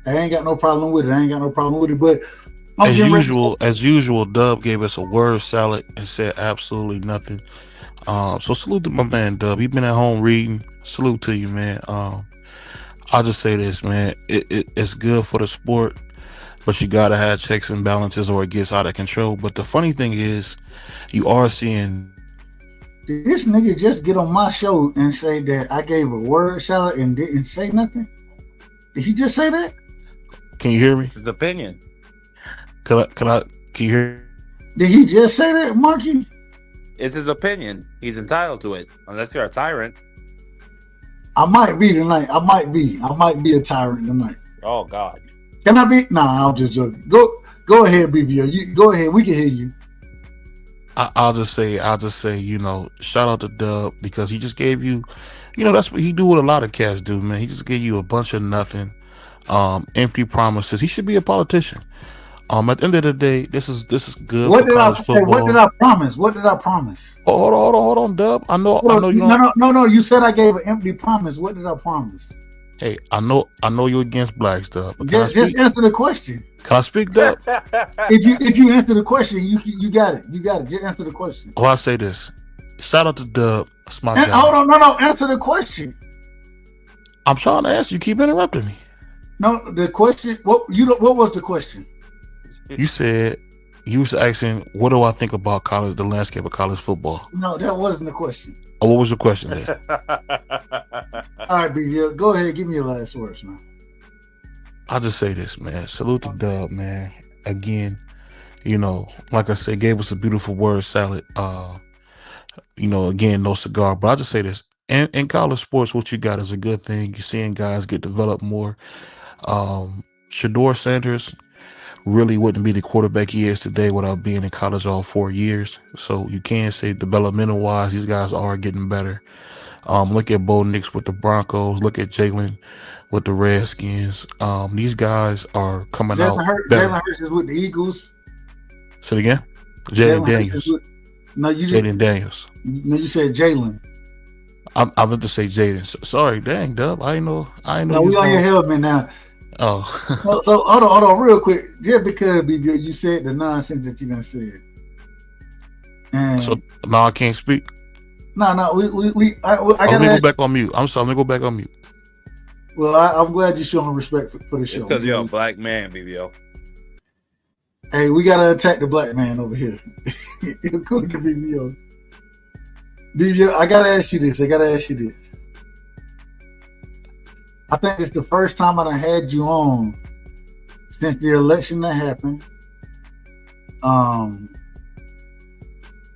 I ain't got no problem with it. But I'm getting ready. As usual, Dub gave us a word salad and said absolutely nothing. So salute to my man Dub. He been at home reading. Salute to you, man. I'll just say this, man. It's good for the sport, but you gotta have checks and balances or it gets out of control. But the funny thing is, you are seeing. Did this nigga just get on my show and say that I gave a word salad and didn't say nothing? Did he just say that? Can you hear me? It's his opinion. Can you hear? Did he just say that, Monkey? It's his opinion. He's entitled to it, unless you're a tyrant. I might be tonight. I might be a tyrant tonight. Oh God. Can I be? Nah, I'm just joking. Go ahead, BBO. You go ahead. We can hear you. I'll just say, shout out to Dub because he just gave you, that's what he do what a lot of cats do, man. He just gave you a bunch of nothing, empty promises. He should be a politician. At the end of the day, this is good for college football. What did I promise? What did I promise? Oh, hold on, Dub. I know you don't. No. You said I gave an empty promise. What did I promise? Hey, I know you're against blacks, Dub. Just answer the question. Can I speak, Dub? If you answer the question, you got it. You got it. Just answer the question. Oh, I say this. Shout out to Dub. That's my guy. Hold on, no. Answer the question. I'm trying to ask you. Keep interrupting me. No, the question. What was the question? You said you was asking, what do I think about the landscape of college football? No, that wasn't the question. Oh, what was the question then? All right, BB, go ahead. Give me your last words, man. I'll just say this, man. Salute to Dub, man. Again, like I said, gave us a beautiful word salad. Again, no cigar. But I'll just say this. In college sports, what you got is a good thing. You're seeing guys get developed more. Shador Sanders really wouldn't be the quarterback he is today without being in college all 4 years. So you can say developmental wise, these guys are getting better. Look at Bo Nix with the Broncos. Look at Jalen with the Redskins. These guys are coming out better. Jalen Hurts is with the Eagles. Say it again. Jaden Daniels. Jaden Daniels. No, you said Jalen. I meant to say Jaden. Sorry, dang, Dub. I know. No, we on your helmet now. Oh. so hold on, real quick. Just because BB, you said the nonsense that you done said. And so now I can't speak. No. I let me go back on mute. I'm sorry. Let me go back on mute. Well, I'm glad you're showing respect for the show. It's because you're a black man, BBO. Hey, we gotta attack the black man over here. You're good to BBO. BBO, I gotta ask you this. I think it's the first time I done had you on since the election that happened.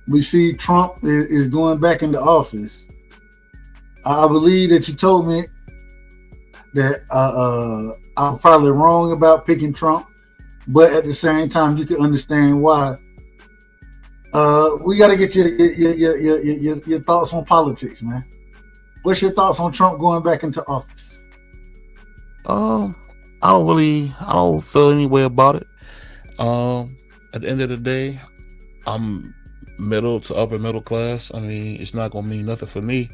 We see Trump is going back into office. I believe that you told me that I'm probably wrong about picking Trump, but at the same time, you can understand why. We got to get your thoughts on politics, man. What's your thoughts on Trump going back into office? I don't feel any way about it. At the end of the day, I'm middle to upper middle class. I mean, it's not gonna mean nothing for me.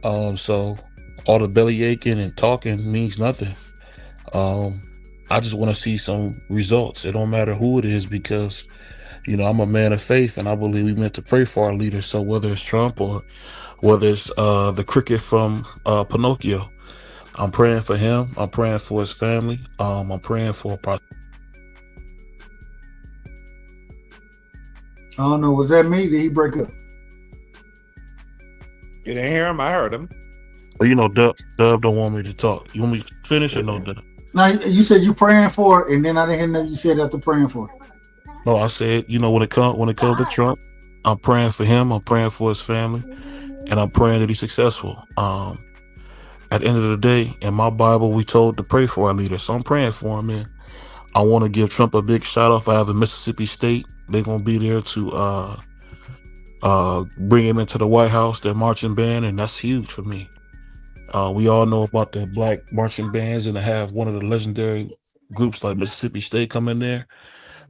So all the belly aching and talking means nothing. I just want to see some results. It don't matter who it is because, I'm a man of faith and I believe we meant to pray for our leaders. So whether it's Trump or whether it's the cricket from Pinocchio, I'm praying for him. I'm praying for his family. I'm praying for. I don't know. Was that me? Did he break up? You didn't hear him? I heard him. Well, Dub don't want me to talk. You want me to finish or no, Dub? No, you said you praying for it, and then I didn't hear nothing you said after praying for it. No, I said, when it comes to Trump, I'm praying for him. I'm praying for his family, and I'm praying that he's successful. At the end of the day, in my Bible, we told to pray for our leaders. So I'm praying for him, man. I want to give Trump a big shout out. If I have a Mississippi State, they're going to be there to bring him into the White House, their marching band, and that's huge for me. We all know about the black marching bands, and to have one of the legendary groups like Mississippi State come in there,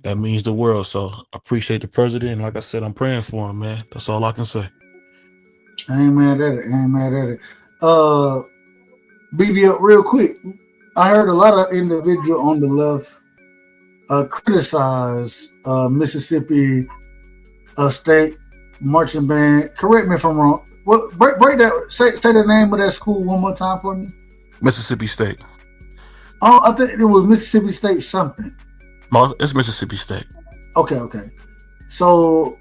that means the world. So I appreciate the president. And like I said, I'm praying for him, man. That's all I can say. I ain't mad at it. BB, real quick, I heard a lot of individual on the left criticize Mississippi State marching band. Correct me if I'm wrong. What break that? Say the name of that school one more time for me. Mississippi State. Oh, I think it was Mississippi State something. No, it's Mississippi State. Okay. So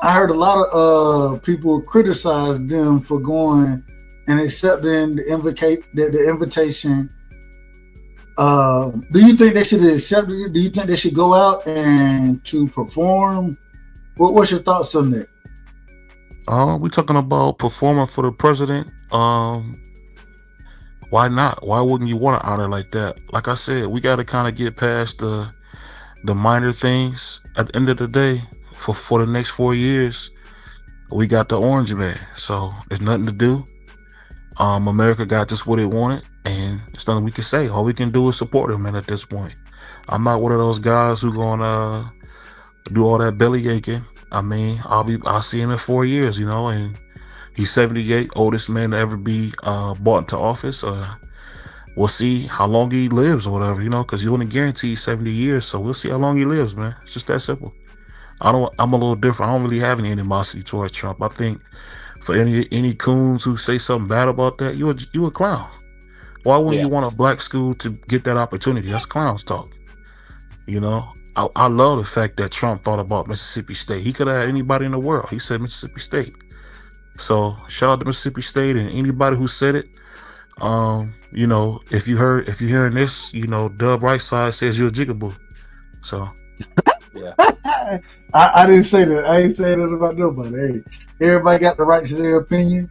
I heard a lot of people criticize them for going and accepting the invitation. Do you think they should have accepted it? Do you think they should go out and to perform? What's your thoughts on that? We're talking about performing for the president. Why not? Why wouldn't you want to honor like that? Like I said, we got to kind of get past the minor things. At the end of the day, for the next 4 years, we got the orange man. So there's nothing to do. America got just what it wanted, and there's nothing we can say. All we can do is support him, man, at this point. I'm not one of those guys who gonna do all that belly aching. I mean, I'll see him in 4 years, and he's 78, oldest man to ever be brought into office. We'll see how long he lives or whatever, because you wouldn't guarantee 70 years. So we'll see how long he lives, man. It's just that simple. I'm a little different. I don't really have any animosity towards Trump. I think for any coons who say something bad about that, you a clown. Why wouldn't you want a black school to get that opportunity? That's clowns talk. I love the fact that Trump thought about Mississippi State. He could have had anybody in the world. He said Mississippi State. So shout out to Mississippi State and anybody who said it. If you're hearing this, DubRight side says you're a jigaboo. So yeah. I didn't say that. I ain't saying that about nobody. Hey, everybody got the right to their opinion.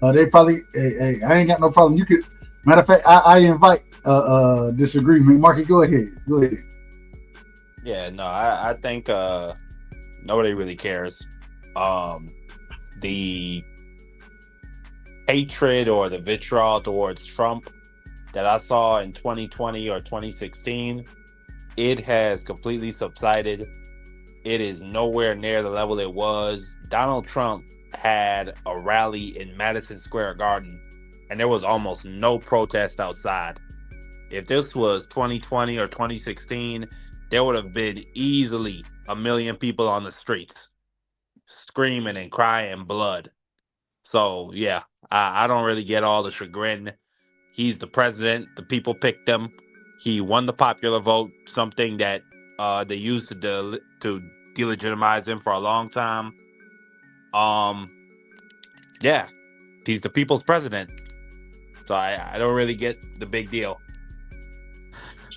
They probably I ain't got no problem. You could, matter of fact, I invite disagreement. Marky, go ahead. Yeah, no, I think nobody really cares. The hatred or the vitriol towards Trump that I saw in 2020 or 2016, it has completely subsided. It is nowhere near the level it was. Donald Trump had a rally in Madison Square Garden, and there was almost no protest outside. If this was 2020 or 2016, there would have been easily 1 million people on the streets screaming and crying blood. So, yeah, I don't really get all the chagrin. He's the president. The people picked him. He won the popular vote, something that they used to delegitimize him for a long time. Yeah, he's the people's president. So I don't really get the big deal.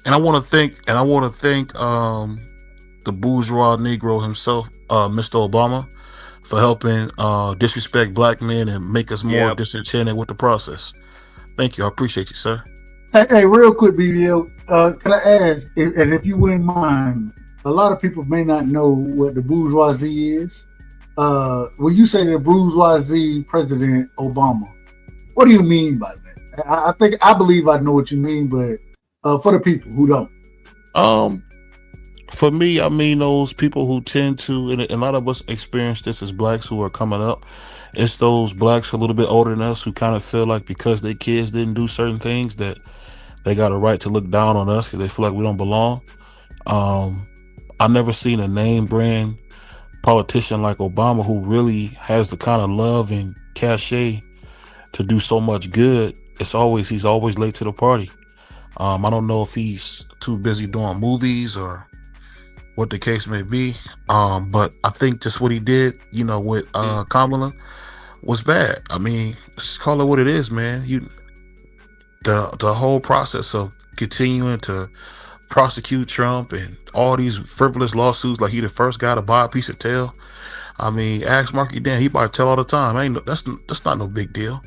And I want to thank the bourgeois Negro himself, Mr. Obama, for helping disrespect black men and make us more disenchanted with the process. Thank you. I appreciate you, sir. Hey, real quick, BBL, can I ask, if you wouldn't mind, a lot of people may not know what the bourgeoisie is. When you say the bourgeoisie President Obama, what do you mean by that? I believe I know what you mean, but for the people who don't. For me, I mean those people who tend to, and a lot of us experience this as blacks who are coming up. It's those blacks a little bit older than us who kind of feel like because their kids didn't do certain things that they got a right to look down on us because they feel like we don't belong. I've never seen a name brand politician like Obama who really has the kind of love and cachet to do so much good. He's always late to the party. I don't know if he's too busy doing movies or what the case may be. But I think just what he did, with Kamala was bad. I mean, let's call it what it is, man. The whole process of continuing to prosecute Trump and all these frivolous lawsuits, like he the first guy to buy a piece of tail. I mean, ask Marky Dan, he probably tell all the time. That's not no big deal.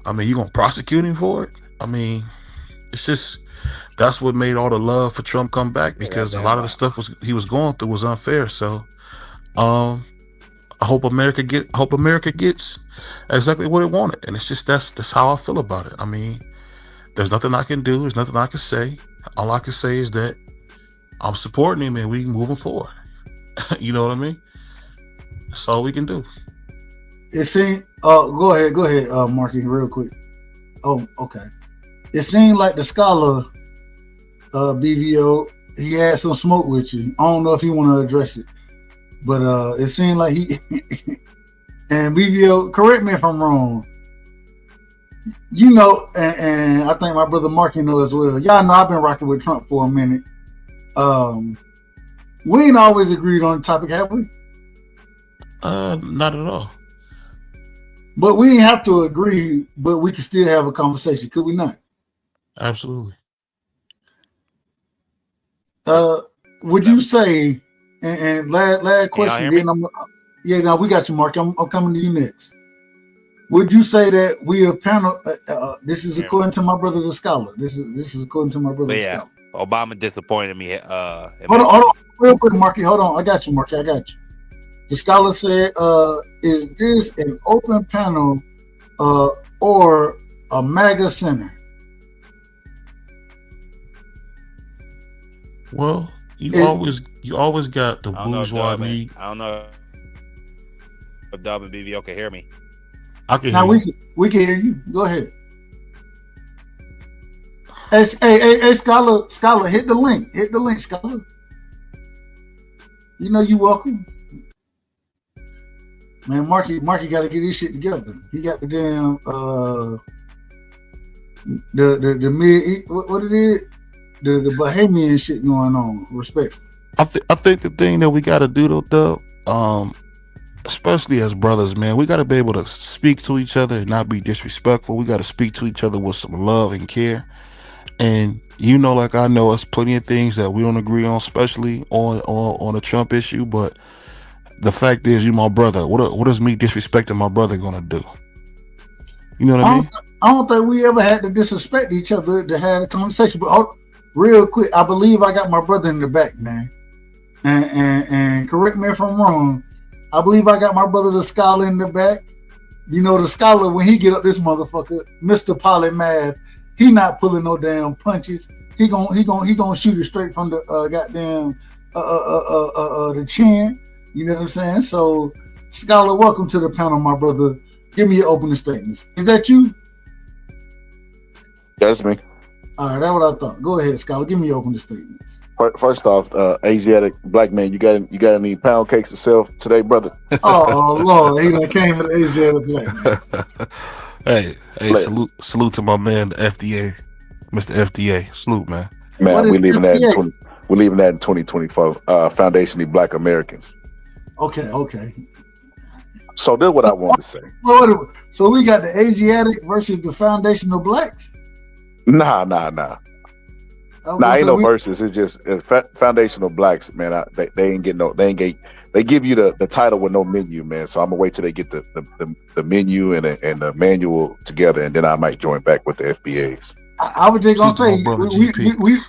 I mean, you gonna prosecute him for it? I mean, it's just that's what made all the love for Trump come back, because a lot of the stuff he was going through was unfair. So, I hope America gets exactly what it wanted, and it's just that's how I feel about it. I mean, there's nothing I can do. There's nothing I can say. All I can say is that I'm supporting him and we moving forward. You know what I mean? That's all we can do. It seems. Go ahead, Marky, real quick. Oh, okay. it seemed like the scholar, BVO, he had some smoke with you. I don't know if he want to address it, but it seemed like he and BVO. Correct me if I'm wrong. You know, and I think my brother Marky knows as well. Y'all know I've been rocking with Trump for a minute. We ain't always agreed on the topic, have we? Not at all. But we ain't have to agree, but we can still have a conversation, could we not? Absolutely. Would you say, and last question, then no, we got you, Mark. I'm coming to you next. Would you say that we a panel? This is according to my brother, the scholar. This is according to my brother, the scholar. Obama disappointed me. Hold on, real quick, Marky. Hold on, I got you, Marky. I got you. The scholar said, "Is this an open panel or a MAGA center?" Well, you always got the bourgeois need. I don't know if Dub and BVO can hear me. I can hear you. We can hear you. Go ahead. Hey, Scholar, hit the link. Hit the link, Scholar. You know you welcome. Man, Marky got to get his shit together. He got the damn the mid what it is, the Bahamian shit going on. Respectfully, I think the thing that we got to do though, Dub, especially as brothers, man, we got to be able to speak to each other and not be disrespectful. We got to speak to each other with some love and care. And you know, like I know, it's plenty of things that we don't agree on, especially on the Trump issue. But the fact is, you my brother. What is me disrespecting my brother gonna do? You know what I mean? I don't think we ever had to disrespect each other to have a conversation. But real quick, I believe I got my brother in the back, man. And correct me if I'm wrong. I believe I got my brother the scholar in the back. You know the scholar, when he get up this motherfucker, Mr. Polymath, he not pulling no damn punches. He gonna shoot it straight from the goddamn the chin. You know what I'm saying? So, Scholar, welcome to the panel, my brother. Give me your opening statements. Is that you? That's me. All right, that's what I thought. Go ahead, Scholar. Give me your opening statements. First off, Asiatic black man, you got any pound cakes to sell today, brother? Oh Lord, he done came with Asiatic black man. hey, salute to my man, the FDA, Mr. FDA. Salute, man. Man, we're leaving that in 2024. Foundationally Black Americans. Okay. So that's what I want to say. So we got the Asiatic versus the foundational blacks? Nah. Ain't no versus. It's just foundational blacks, man. They ain't get no. They give you the title with no menu, man. So I'm gonna wait till they get the menu and the manual together, and then I might join back with the FBAs. I was just gonna say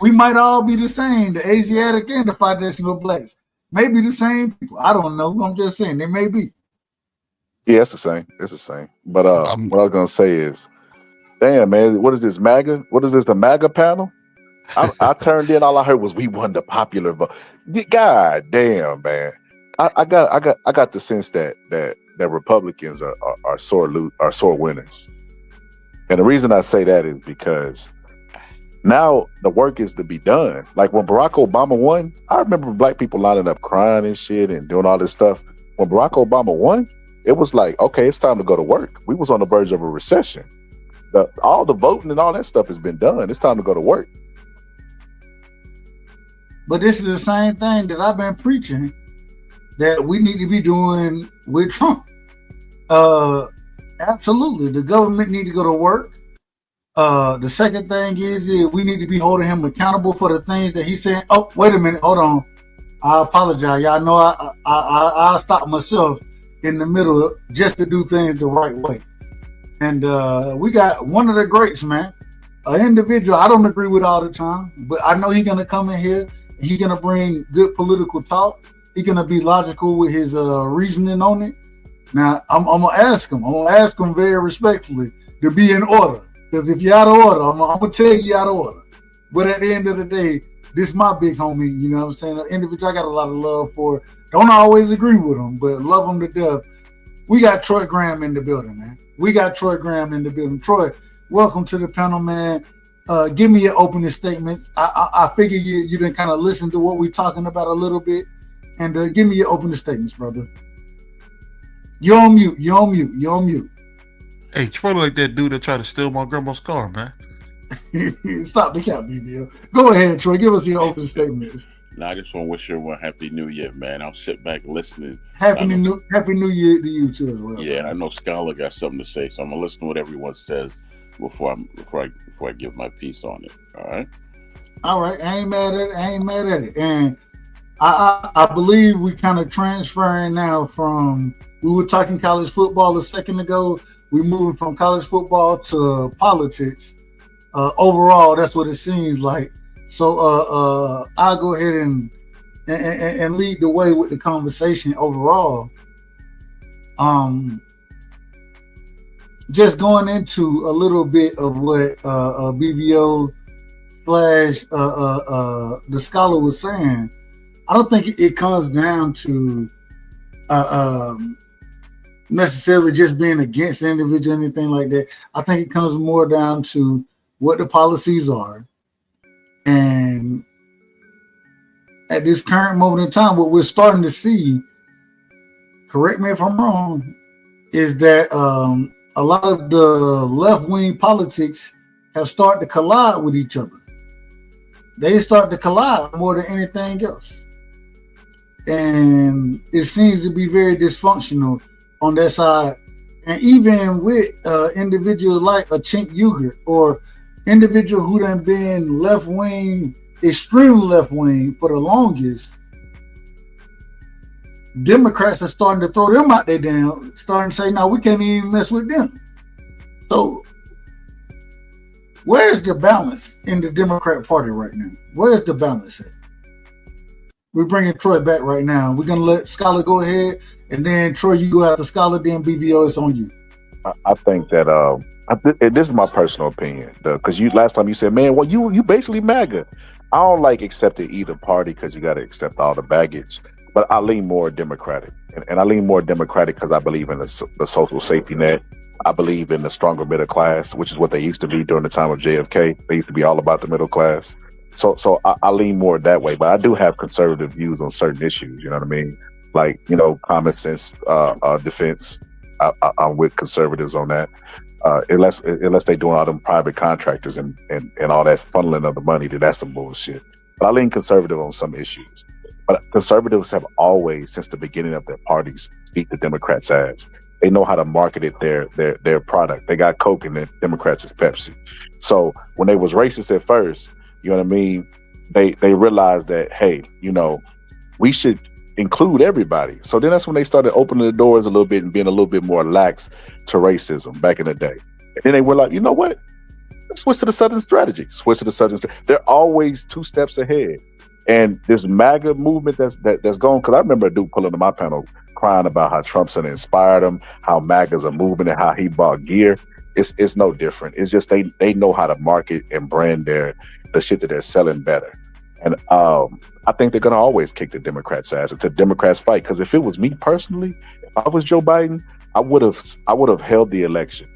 we might all be the same, the Asiatic and the foundational blacks. Maybe the same people. I don't know. I'm just saying they may be. Yeah, it's the same. It's the same. But what I was gonna say is, damn man, what is this MAGA? What is this? The MAGA panel? I turned in. All I heard was we won the popular vote. God damn, man. I got the sense that Republicans are sore winners. And the reason I say that is because now the work is to be done. Like when Barack Obama won, I remember black people lining up crying and shit and doing all this stuff. When Barack Obama won, it was like, okay, it's time to go to work. We was on the verge of a recession. All the voting and all that stuff has been done. It's time to go to work. But this is the same thing that I've been preaching that we need to be doing with Trump. Absolutely. The government need to go to work. The second thing is we need to be holding him accountable for the things that he's saying. Oh, wait a minute. Hold on. I apologize. Y'all know I stopped myself in the middle just to do things the right way. And we got one of the greats, man. An individual I don't agree with all the time, but I know he's going to come in here. He's going to bring good political talk. He's going to be logical with his reasoning on it. Now, I'm going to ask him. I'm going to ask him very respectfully to be in order. Because if you're out of order, I'm going to tell you out of order. But at the end of the day, this is my big homie. You know what I'm saying? An individual I got a lot of love for. Don't always agree with him, but love him to death. We got Troy Graham in the building, man. We got Troy Graham in the building. Troy, welcome to the panel, man. give me your opening statements. I figure you didn't kind of listen to what we're talking about a little bit, and give me your opening statements, brother. You're on mute. You're on mute. You're on mute. Hey, Troy, like that dude that tried to steal my grandma's car, man. Stop the cap, BBL. Go ahead, Troy. Give us your opening statements. Now, I just want to wish everyone Happy New Year, man. I'll sit back listening. Happy New Year to you too as well. Yeah, I know Scholar got something to say, so I'm gonna listen to what everyone says before I give my piece on it. All right. I ain't mad at it. And I believe we kind of transferring now from, we were talking college football a second ago. We're moving from college football to politics. Overall, that's what it seems like. So I'll go ahead and lead the way with the conversation overall. Just going into a little bit of what BVO / the scholar was saying, I don't think it comes down to necessarily just being against the individual or anything like that. I think it comes more down to what the policies are. And at this current moment in time, what we're starting to see, correct me if I'm wrong, is that a lot of the left-wing politics have started to collide with each other. They start to collide more than anything else. And it seems to be very dysfunctional on that side. And even with individuals like a Chink Uyghur or individual who done been left-wing, extreme left-wing for the longest, Democrats are starting to throw them out there down, starting to say, no, we can't even mess with them. So where's the balance in the Democrat Party right now? Where's the balance at? We're bringing Troy back right now. We're going to let Scholar go ahead, and then Troy, you go after Scholar, then BVO, it's on you. I think that this is my personal opinion, because you last time you said, man, well, you basically MAGA. I don't like accepting either party because you got to accept all the baggage, but I lean more Democratic, and I lean more Democratic because I believe in the social safety net. I believe in the stronger middle class, which is what they used to be during the time of JFK. They used to be all about the middle class. So I lean more that way, but I do have conservative views on certain issues. You know what I mean? Like, common sense, defense. I'm with conservatives on that. Unless they doing all them private contractors and all that funneling of the money, then that's some bullshit. But I lean conservative on some issues. But conservatives have always, since the beginning of their parties, beat the Democrats' ass. They know how to market it, their product. They got Coke and the Democrats is Pepsi. So when they was racist at first, you know what I mean? They realized that, hey, we should include everybody. So then that's when they started opening the doors a little bit and being a little bit more lax to racism back in the day. And then they were like, you know what? Let's switch to the Southern strategy. They're always 2 steps ahead. And this MAGA movement that's going, because I remember a dude pulling to my panel crying about how Trump's inspired him, how MAGAs are moving and how he bought gear. It's no different. It's just they know how to market and brand the shit that they're selling better. And I think they're gonna always kick the Democrats' ass until Democrats fight. Because if it was me personally, if I was Joe Biden, I would have held the election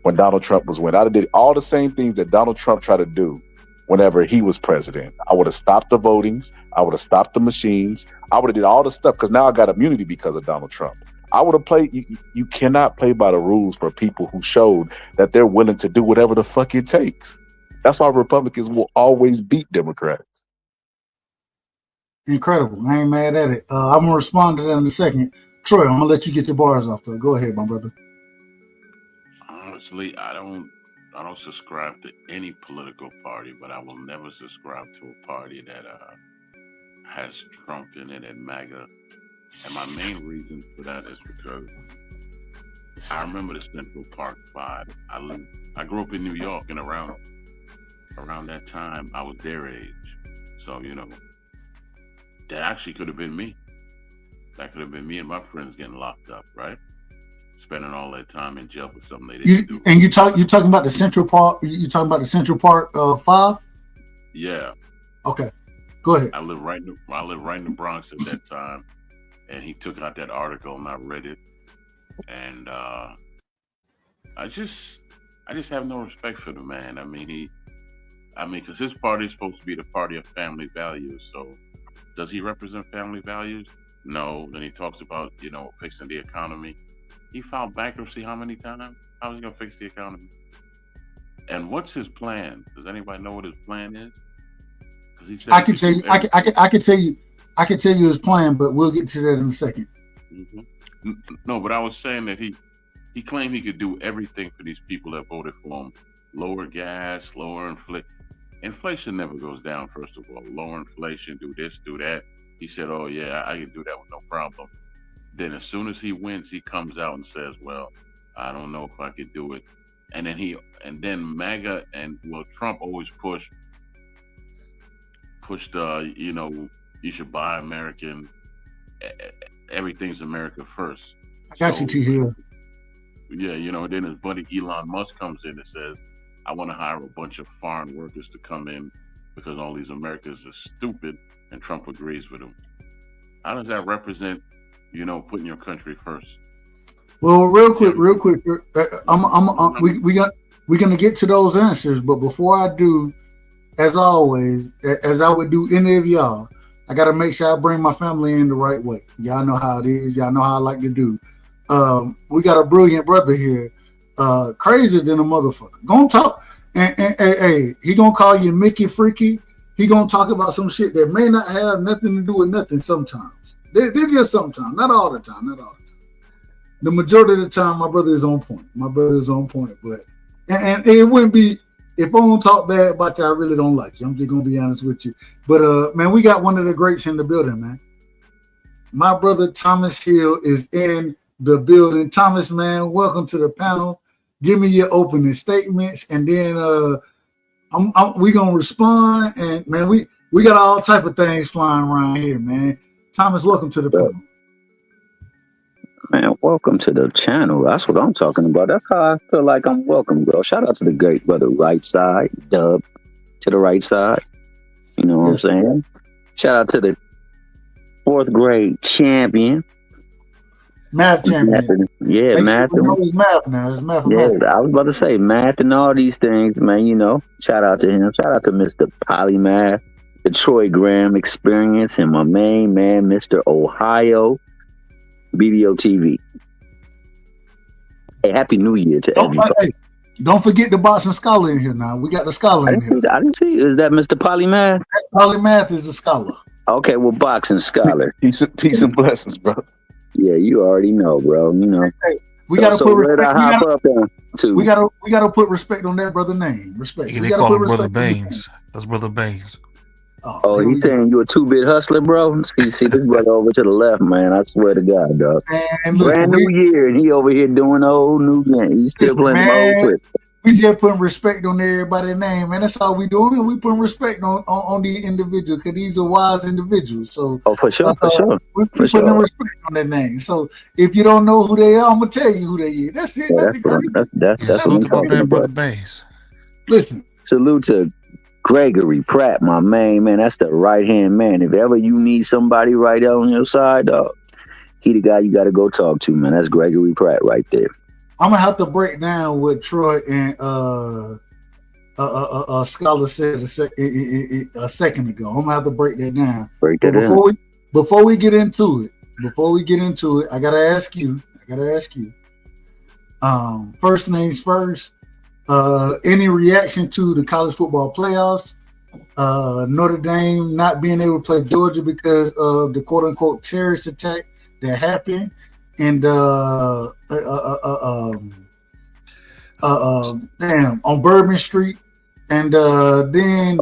when Donald Trump was winning. I did all the same things that Donald Trump tried to do whenever he was president. I would have stopped the votings. I would have stopped the machines. I would have did all the stuff because now I got immunity because of Donald Trump. I would have played. You cannot play by the rules for people who showed that they're willing to do whatever the fuck it takes. That's why Republicans will always beat Democrats. Incredible. I ain't mad at it. I'm going to respond to that in a second. Troy, I'm going to let you get your bars off there. Go ahead, my brother. Honestly, I don't subscribe to any political party, but I will never subscribe to a party that has Trump in it and MAGA. And my main reason for that is because I remember the Central Park 5. I grew up in New York, and around that time, I was their age. So, that actually could have been me. That could have been me and my friends getting locked up, right? Spending all that time in jail for something they didn't do. And you talking about the Central Park? You talking about the Central Park 5? Yeah. Okay, go ahead. I lived right in the Bronx at that time, and he took out that article, and I read it, and I just have no respect for the man. I mean, I mean, because his party is supposed to be the party of family values. So, does he represent family values? No. Then he talks about fixing the economy. He filed bankruptcy how many times? How is he gonna fix the economy? And what's his plan? Does anybody know what his plan is? Because he said I can tell you. I can tell you. I can tell you his plan, but we'll get to that in a second. Mm-hmm. No, but I was saying that he claimed he could do everything for these people that voted for him. Lower gas, lower inflation. Inflation never goes down, first of all. Lower inflation, do this, do that. He said, oh, yeah, I can do that with no problem. Then as soon as he wins, he comes out and says, well, I don't know if I could do it. And then MAGA Trump always pushed you should buy American. Everything's America first. I got you, T. Hill. Yeah, then his buddy Elon Musk comes in and says, I want to hire a bunch of foreign workers to come in because all these Americans are stupid, and Trump agrees with him. How does that represent, putting your country first? Well, real quick, we're gonna get to those answers, but before I do, as always, as I would do any of y'all, I got to make sure I bring my family in the right way. Y'all know how it is. Y'all know how I like to do. We got a brilliant brother here, crazier than a motherfucker. Gonna talk, and he gonna call you Mickey Freaky. He gonna talk about some shit that may not have nothing to do with nothing. Sometimes they're just sometimes, not all the time, The majority of the time, my brother is on point. But and it wouldn't be. If I don't talk bad about you, I really don't like you. I'm just gonna be honest with you. But man, we got one of the greats in the building, man. My brother Thomas Hill is in the building. Thomas, man, welcome to the panel. Give me your opening statements, and then we gonna respond. And man, we got all type of things flying around here, man. Thomas, welcome to the panel. Man, welcome to the channel. That's what I'm talking about. That's how I feel like I'm welcome, bro. Shout out to the great brother right side, Dub to the right side. You know what I'm saying? Shout out to the 4th grade champion. Math champion. Yeah, math. It's math now. It's math. I was about to say math and all these things, man. Shout out to him. Shout out to Mr. Polymath, the Troy Graham experience, and my main man, Mr. Ohio. BBO TV. Hey, happy New Year to everybody. Don't forget the boxing scholar in here now. We got the scholar in here. I didn't see. Is that Mr. Polymath? Polymath is the scholar. Okay, well, boxing scholar. Peace and blessings, bro. Yeah, you already know, bro. Hey, we gotta put respect. We gotta put respect on that brother name. Respect. Yeah, they call him Brother Baines. That's Brother Baines. Oh, he's saying you a 2-bit hustler, bro? See this brother over to the left, man. I swear to God, dog. Man, look, brand new year, and he over here doing the old new game. He's still playing the old clip. We just putting respect on everybody's name, man. That's all we doing. We putting respect on the individual because he's a wise individual. So, for sure. We're putting respect on their name. So, if you don't know who they are, I'm gonna tell you who they is. That's it. Yeah, that's what I'm talking about. Listen, salute to Gregory Pratt, my main man. That's the right hand man. If ever you need somebody right out on your side, dog, he the guy you got to go talk to, man. That's Gregory Pratt right there. I'm gonna have to break down what Troy and Scholar said a second ago. I'm gonna have to break that down. Before we get into it, I gotta ask you. First things first. Any reaction to the college football playoffs? Notre Dame not being able to play Georgia because of the quote unquote terrorist attack that happened, and on Bourbon Street, and then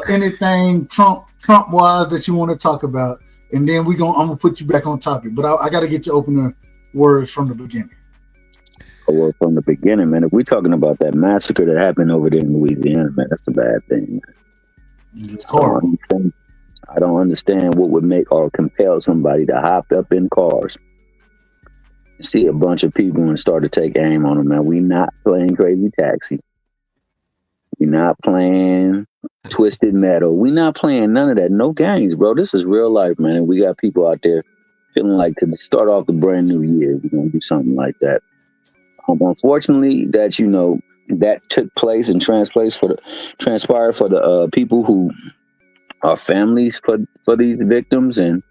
anything Trump wise that you want to talk about, and then I'm gonna put you back on topic. But I got to get your opening words from the beginning. Well, from the beginning, man, if we're talking about that massacre that happened over there in Louisiana, man, that's a bad thing. I don't understand what would make or compel somebody to hop up in cars, see a bunch of people and start to take aim on them, man. We not playing Crazy Taxi. We're not playing Twisted Metal. We're not playing none of that. No games, bro. This is real life, man. And we got people out there feeling like to start off the brand new year, we're going to do something like that. Unfortunately, that, that took place and transpired for the people who are families for these victims, and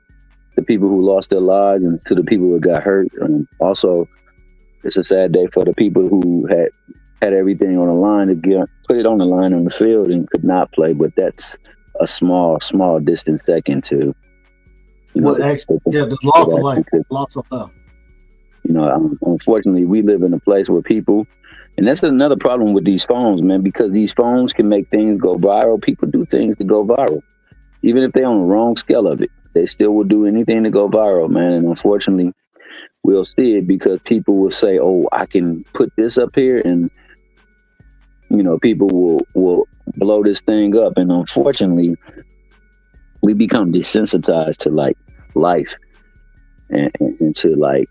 the people who lost their lives, and to the people who got hurt. And also, it's a sad day for the people who had everything on the line to put it on the line on the field and could not play. But that's a small distant second to, the loss of life, loss of love. Unfortunately, we live in a place where people, and that's another problem with these phones, man, because these phones can make things go viral. People do things to go viral. Even if they're on the wrong scale of it, they still will do anything to go viral, man. And unfortunately, we'll see it because people will say, oh, I can put this up here, and, people will blow this thing up. And unfortunately, we become desensitized to, like, life and to, like,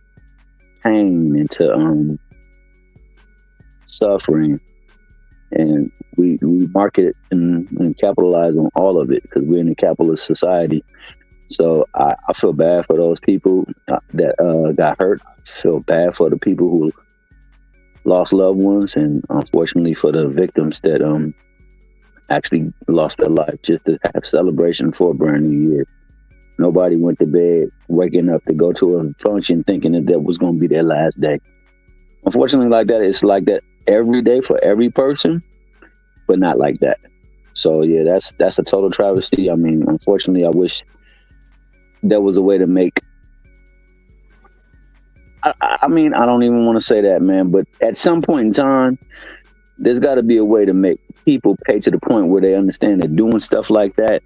pain and to suffering. And we market and capitalize on all of it because we're in a capitalist society. So I feel bad for those people that got hurt. I feel bad for the people who lost loved ones, and unfortunately for the victims that actually lost their life just to have celebration for a brand new year. Nobody went to bed waking up to go to a function thinking that was going to be their last day. Unfortunately, like that, it's like that every day for every person, but not like that. So yeah, that's a total travesty. I mean, unfortunately, I wish there was a way to make. I mean, I don't even want to say that, man, but at some point in time, there's got to be a way to make people pay to the point where they understand that doing stuff like that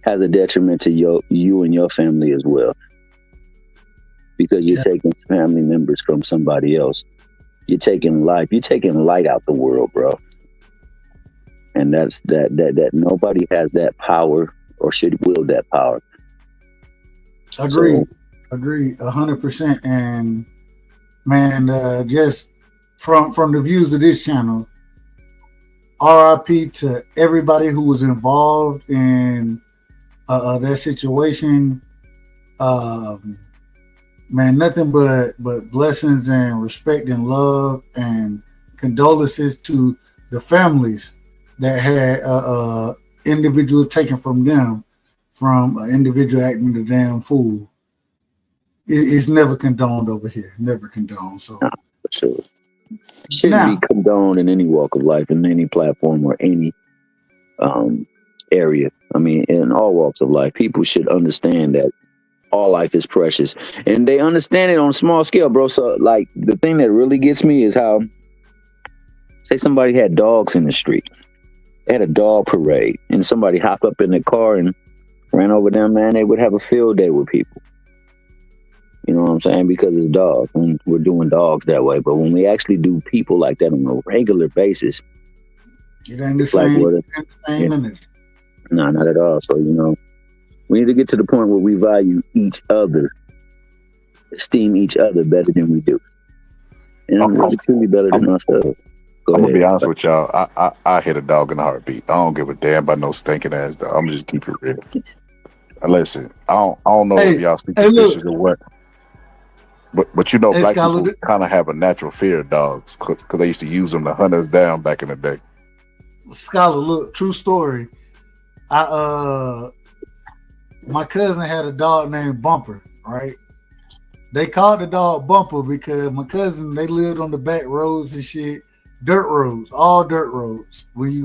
has a detriment to you and your family as well, because you're taking family members from somebody else. You're taking life. You're taking light out the world, bro. And that's that nobody has that power or should wield that power. Agree 100%. And man, just from the views of this channel, RIP to everybody who was involved in that situation. Man, nothing but blessings and respect and love and condolences to the families that had individual taken from them from an individual acting the damn fool. It's never condoned over here. Never condoned. So for sure. It shouldn't be condoned in any walk of life, in any platform or any area. I mean, in all walks of life, people should understand that all life is precious, and they understand it on a small scale, bro. So, like, the thing that really gets me is how, say, somebody had dogs in the street, they had a dog parade, and somebody hopped up in the car and ran over them. Man, they would have a field day with people. You know what I'm saying? Because it's dogs, and we're doing dogs that way. But when we actually do people like that on a regular basis, it ain't the same energy. No, not at all. So, we need to get to the point where we value each other, esteem each other better than we do. And really truly better than ourselves. I'm going to be honest with y'all. I hit a dog in a heartbeat. I don't give a damn about no stinking ass dog. I'm just keep it real. Listen, I don't know if y'all superstitious or what. But black people kind of have a natural fear of dogs because they used to use them to hunt us down back in the day. Scholar, look, true story. My cousin had a dog named Bumper, right? They called the dog Bumper because my cousin, they lived on the back roads and shit, dirt roads, all dirt roads. When you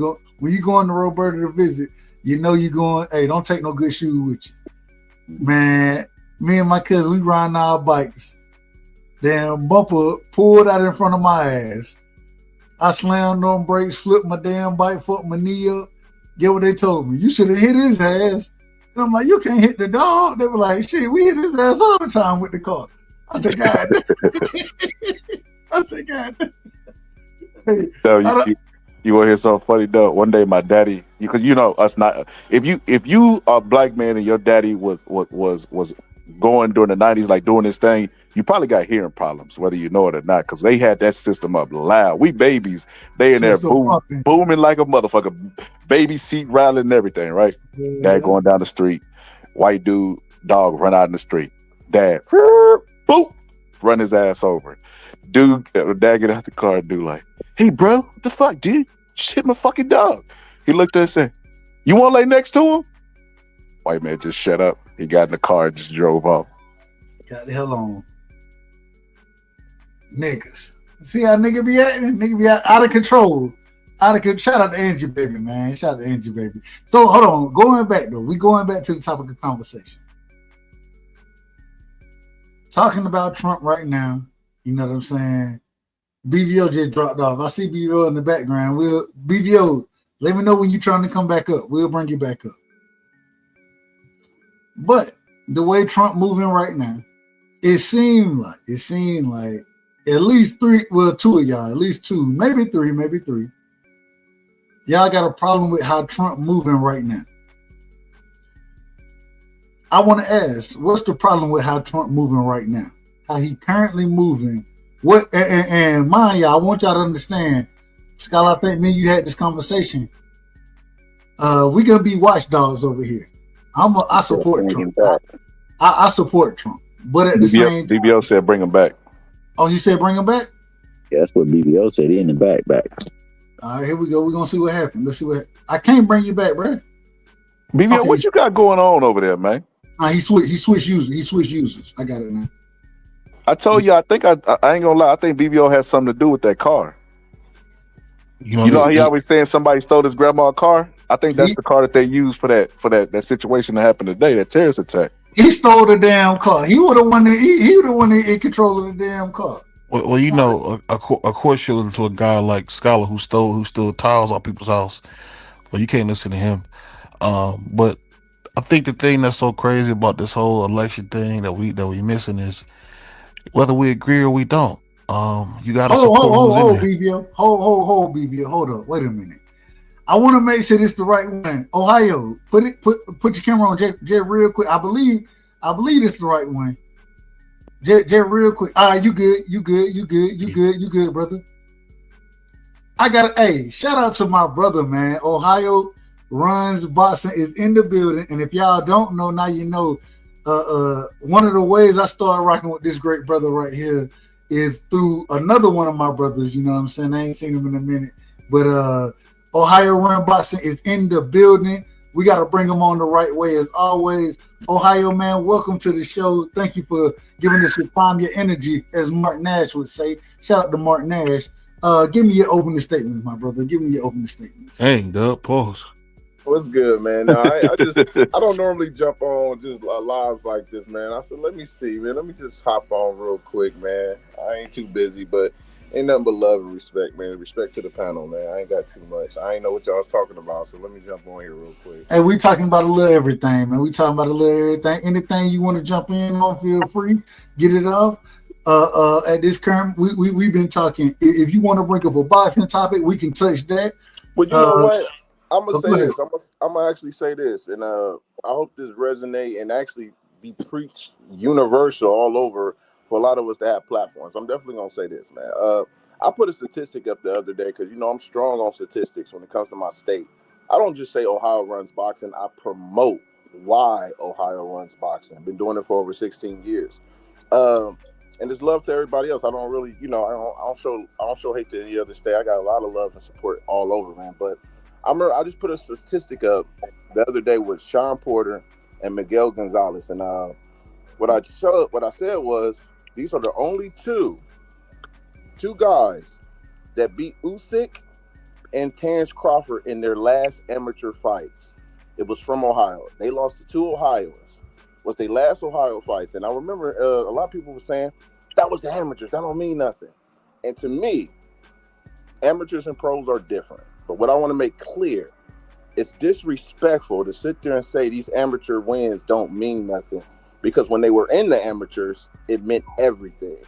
go on the road bird to visit, you going, hey, don't take no good shoes with you. Man, me and my cousin, we riding our bikes. Damn Bumper pulled out in front of my ass. I slammed on brakes, flipped my damn bike, fucked my knee up. Get what they told me? You should have hit his ass. And I'm like, you can't hit the dog. They were like, shit, we hit his ass all the time with the car. I said, God. Hey, so you want to hear something funny though? One day my daddy, because us not. If you are a black man and your daddy was going during the 90s, like doing this thing, you probably got hearing problems, whether you know it or not, because they had that system up loud. We babies, they in there booming like a motherfucker, baby seat rattling and everything, right? Yeah. Dad going down the street, white dude, dog run out in the street. Dad, boop, run his ass over. Dude, dad get out the car and do like, hey, bro, what the fuck, dude? Shit, my fucking dog. He looked at us and said, you want to lay next to him? White man just shut up. He got in the car and just drove off. Got the hell on. Niggas. See how nigga be acting? Nigga be out of control. Shout out to Angie, baby, man. Shout out to Angie, baby. So, hold on. Going back, though. We going back to the topic of conversation. Talking about Trump right now. You know what I'm saying? BVO just dropped off. I see BVO in the background. BVO, let me know when you're trying to come back up. We'll bring you back up. But the way Trump moving right now, it seemed like at least two of y'all, at least two, maybe three. Y'all got a problem with how Trump moving right now. I want to ask, what's the problem with how Trump moving right now? How he currently moving? What and mind y'all, I want y'all to understand, Scott, I think me and you had this conversation. We gonna be watchdogs over here. I support Trump. I support Trump, but at the same time, BBO said bring him back. Oh, he said bring him back? Yeah, that's what BBO said. He in the back. All right, here we go. We're gonna see what happens. Let's see what I can't bring you back, bro. BBO, okay. What you got going on over there, man? He switched users. I got it now. I told you, I think I ain't gonna lie. I think BBO has something to do with that car. You know how he always saying somebody stole his grandma's car? I think that's the car that they used for that situation that happened today, that terrorist attack. He stole the damn car. He would have won. He would have won in control of the damn car. Well, you know, a court shielding to a guy like Scholar who stole tiles off people's house. Well, you can't listen to him. But I think the thing that's so crazy about this whole election thing that we missing is whether we agree or we don't. You got to support who's in there. Hold, BBO. Hold up. Wait a minute. I want to make sure this the right one. Ohio, put your camera on, Jay, real quick. I believe it's the right one. Jay, real quick. All right, you good, brother. I got shout out to my brother, man. Ohio Runs Boxing is in the building, and if y'all don't know, now you know. One of the ways I started rocking with this great brother right here is through another one of my brothers. You know what I'm saying? I ain't seen him in a minute, but Ohio Run Boxing is in the building. We got to bring them on the right way as always. Ohio, man, welcome to the show. Thank you for giving us your time, your energy, as Mark Nash would say. Shout out to Mark Nash. Give me your opening statements, my brother. Give me your opening statements. Hey, Dub, pause. What's good, man? No, I don't normally jump on just live like this, man. I said, let me see, man. Let me just hop on real quick, man. I ain't too busy, but ain't nothing but love and respect, man. Respect to the panel, man. I ain't got too much. I ain't know what y'all was talking about, so let me jump on here real quick. Hey, we talking about a little everything, man. We talking about a little everything. Anything you want to jump in on, feel free. Get it off. At this current, we've been talking. If you want to bring up a boxing topic, we can touch that. Well, you know what? I'm gonna say this. I'm gonna actually say this, and I hope this resonate and actually be preached universal all over for a lot of us to have platforms. I'm definitely gonna say this, man. I put a statistic up the other day because I'm strong on statistics when it comes to my state. I don't just say Ohio runs boxing. I promote why Ohio runs boxing. I've been doing it for over 16 years. And it's love to everybody else. I don't really, I don't show hate to any other state. I got a lot of love and support all over, man. But I just put a statistic up the other day with Sean Porter and Miguel Gonzalez, and what I said was these are the only two guys that beat Usyk and Terrence Crawford in their last amateur fights. It was from Ohio. They lost to two Ohioans. Was their last Ohio fights, and I remember a lot of people were saying that was the amateurs. That don't mean nothing. And to me, amateurs and pros are different. But what I want to make clear, it's disrespectful to sit there and say these amateur wins don't mean nothing, because when they were in the amateurs, it meant everything.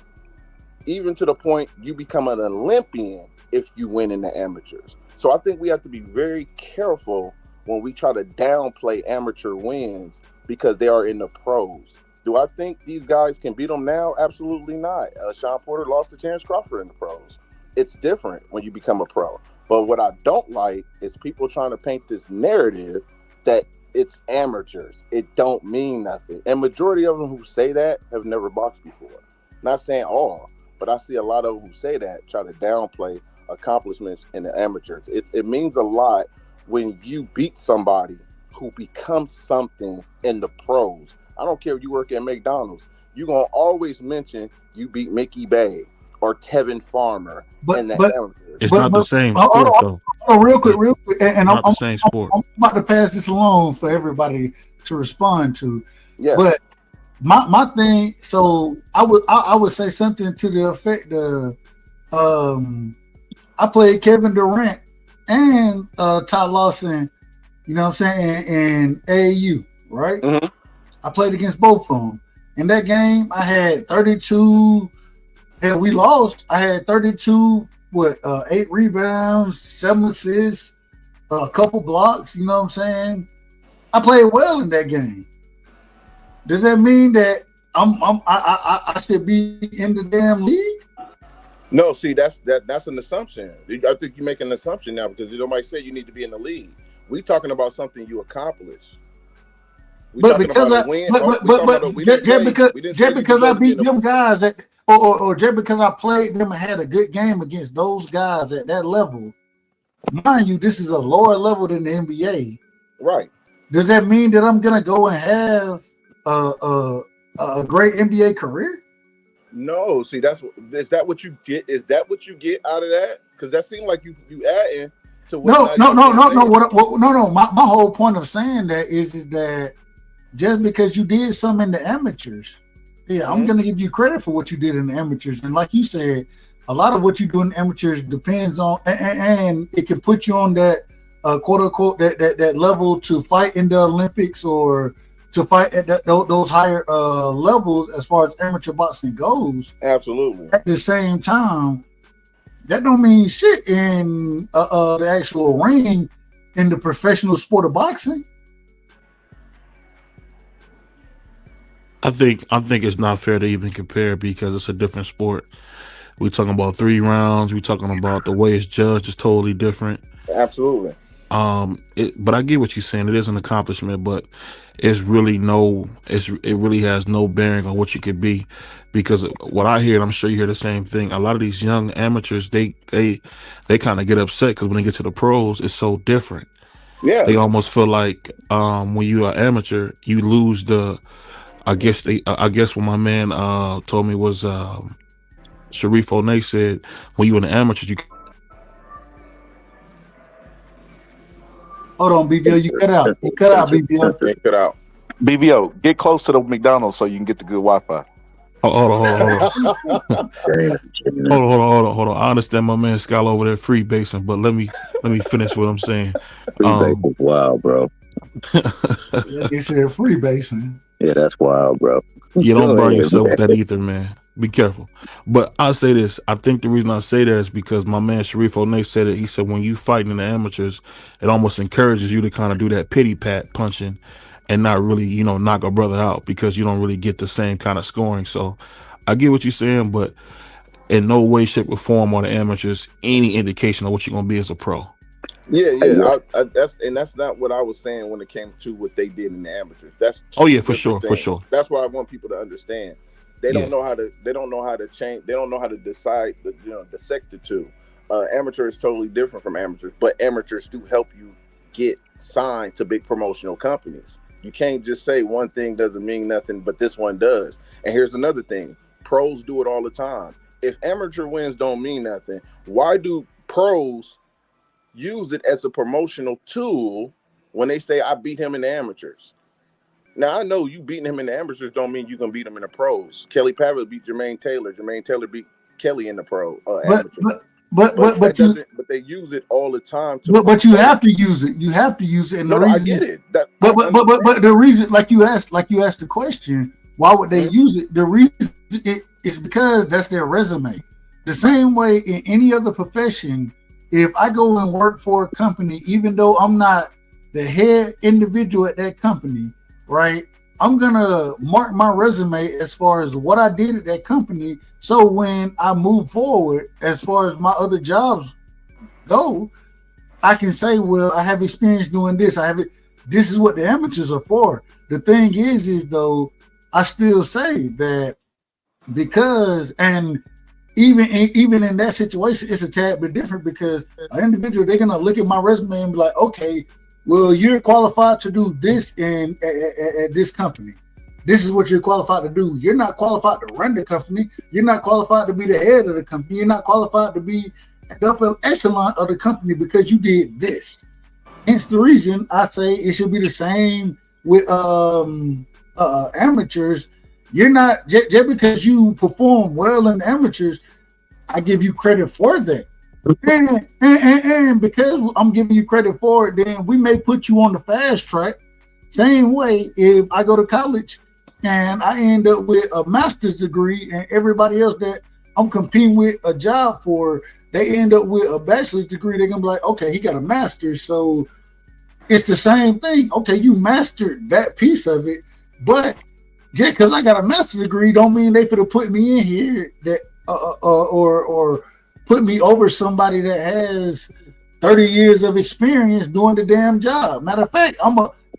Even to the point you become an Olympian if you win in the amateurs. So I think we have to be very careful when we try to downplay amateur wins because they are in the pros. Do I think these guys can beat them now? Absolutely not. Sean Porter lost to Terrence Crawford in the pros. It's different when you become a pro. But what I don't like is people trying to paint this narrative that it's amateurs. It don't mean nothing. And majority of them who say that have never boxed before. Not saying all, but I see a lot of who say that try to downplay accomplishments in the amateurs. It means a lot when you beat somebody who becomes something in the pros. I don't care if you work at McDonald's. You're going to always mention you beat Mickey Bay or Tevin Farmer in the amateurs. It's not the same sport, though. Real quick. And not the same sport. I'm about to pass this along for everybody to respond to. Yeah. But my thing, so I would say something to the effect of I played Kevin Durant and Todd Lawson, you know what I'm saying, in AAU, right? Mm-hmm. I played against both of them. In that game, I had 32, and we lost. I had 32 with 8 rebounds, 7 assists, a couple blocks, you know what I'm saying? I played well in that game. Does that mean that I should be in the damn league? No, see, that's an assumption. I think you make an assumption now because nobody said you need to be in the league. We talking about something you accomplished. But because I beat them guys or just because I played them and had a good game against those guys at that level, mind you, this is a lower level than the NBA. Right. Does that mean that I'm gonna go and have a great NBA career? No, see, is that what you get? Is that what you get out of that? Because that seemed like you adding to what? No. My whole point of saying that is that just because you did something in the amateurs, I'm gonna give you credit for what you did in the amateurs. And like you said, a lot of what you do in the amateurs depends on, and it can put you on that quote unquote that level to fight in the Olympics or to fight at those higher levels as far as amateur boxing goes. Absolutely. At the same time, that don't mean shit in the actual ring in the professional sport of boxing. I think it's not fair to even compare because it's a different sport. We're talking about 3 rounds. We're talking about the way it's judged is totally different. Absolutely. But I get what you're saying. It is an accomplishment, but it really has no bearing on what you could be, because what I hear, and I'm sure you hear the same thing, a lot of these young amateurs, they kind of get upset because when they get to the pros, it's so different. Yeah. They almost feel like when you are amateur, you lose the. I guess what my man told me was Sharif Onay said when you in the amateurs, you. Hold on, BVO, you cut out. You cut out, BVO. You cut out. BVO, get close to the McDonald's so you can get the good Wi-Fi. Hold on. I understand my man Scott over there free basing, but let me finish what I'm saying. Free basing is wild, bro. He said free basing. Yeah, that's wild, bro. You don't burn yourself with that either, man. Be careful. But I'll say this. I think the reason I say that is because my man Sharif Onay said it. He said when you fighting in the amateurs, it almost encourages you to kind of do that pity pat punching and not really, knock a brother out because you don't really get the same kind of scoring. So I get what you're saying, but in no way, shape, or form are the amateurs any indication of what you're going to be as a pro. Yeah. That's not what I was saying when it came to what they did in the amateurs. That's for sure. That's why I want people to understand. They don't know how to. They don't know how to change. They don't know how to decide. Dissect the two. Amateur is totally different from amateurs, but amateurs do help you get signed to big promotional companies. You can't just say one thing doesn't mean nothing, but this one does. And here's another thing: pros do it all the time. If amateur wins don't mean nothing, why do pros use it as a promotional tool when they say I beat him in the amateurs? Now I know you beating him in the amateurs don't mean you can beat him in the pros. Kelly Pavitt beat Jermaine Taylor. Jermaine Taylor beat Kelly in the pro amateurs. But they use it all the time. But you have to use it. You have to use it. And I get it. But the reason, like you asked the question, why would they use it? The reason is because that's their resume. The same way in any other profession, if I go and work for a company, even though I'm not the head individual at that company, right? I'm gonna mark my resume as far as what I did at that company. So when I move forward, as far as my other jobs go, I can say, well, I have experience doing this. This is what the amateurs are for. The thing is though, I still say that because and even in that situation, it's a tad bit different because an individual, they're gonna look at my resume and be like, okay, well, you're qualified to do this at this company. This is what you're qualified to do. You're not qualified to run the company. You're not qualified to be the head of the company. You're not qualified to be at the upper echelon of the company because you did this. Hence the reason I say it should be the same with amateurs. You're not just because you perform well in amateurs, I give you credit for that. And because I'm giving you credit for it, then we may put you on the fast track. Same way, if I go to college and I end up with a master's degree and everybody else that I'm competing with a job for, they end up with a bachelor's degree, they're going to be like, okay, he got a master's. So it's the same thing. Okay, you mastered that piece of it, but just because I got a master's degree don't mean they could have put me in here that or put me over somebody that has 30 years of experience doing the damn job. Matter of fact,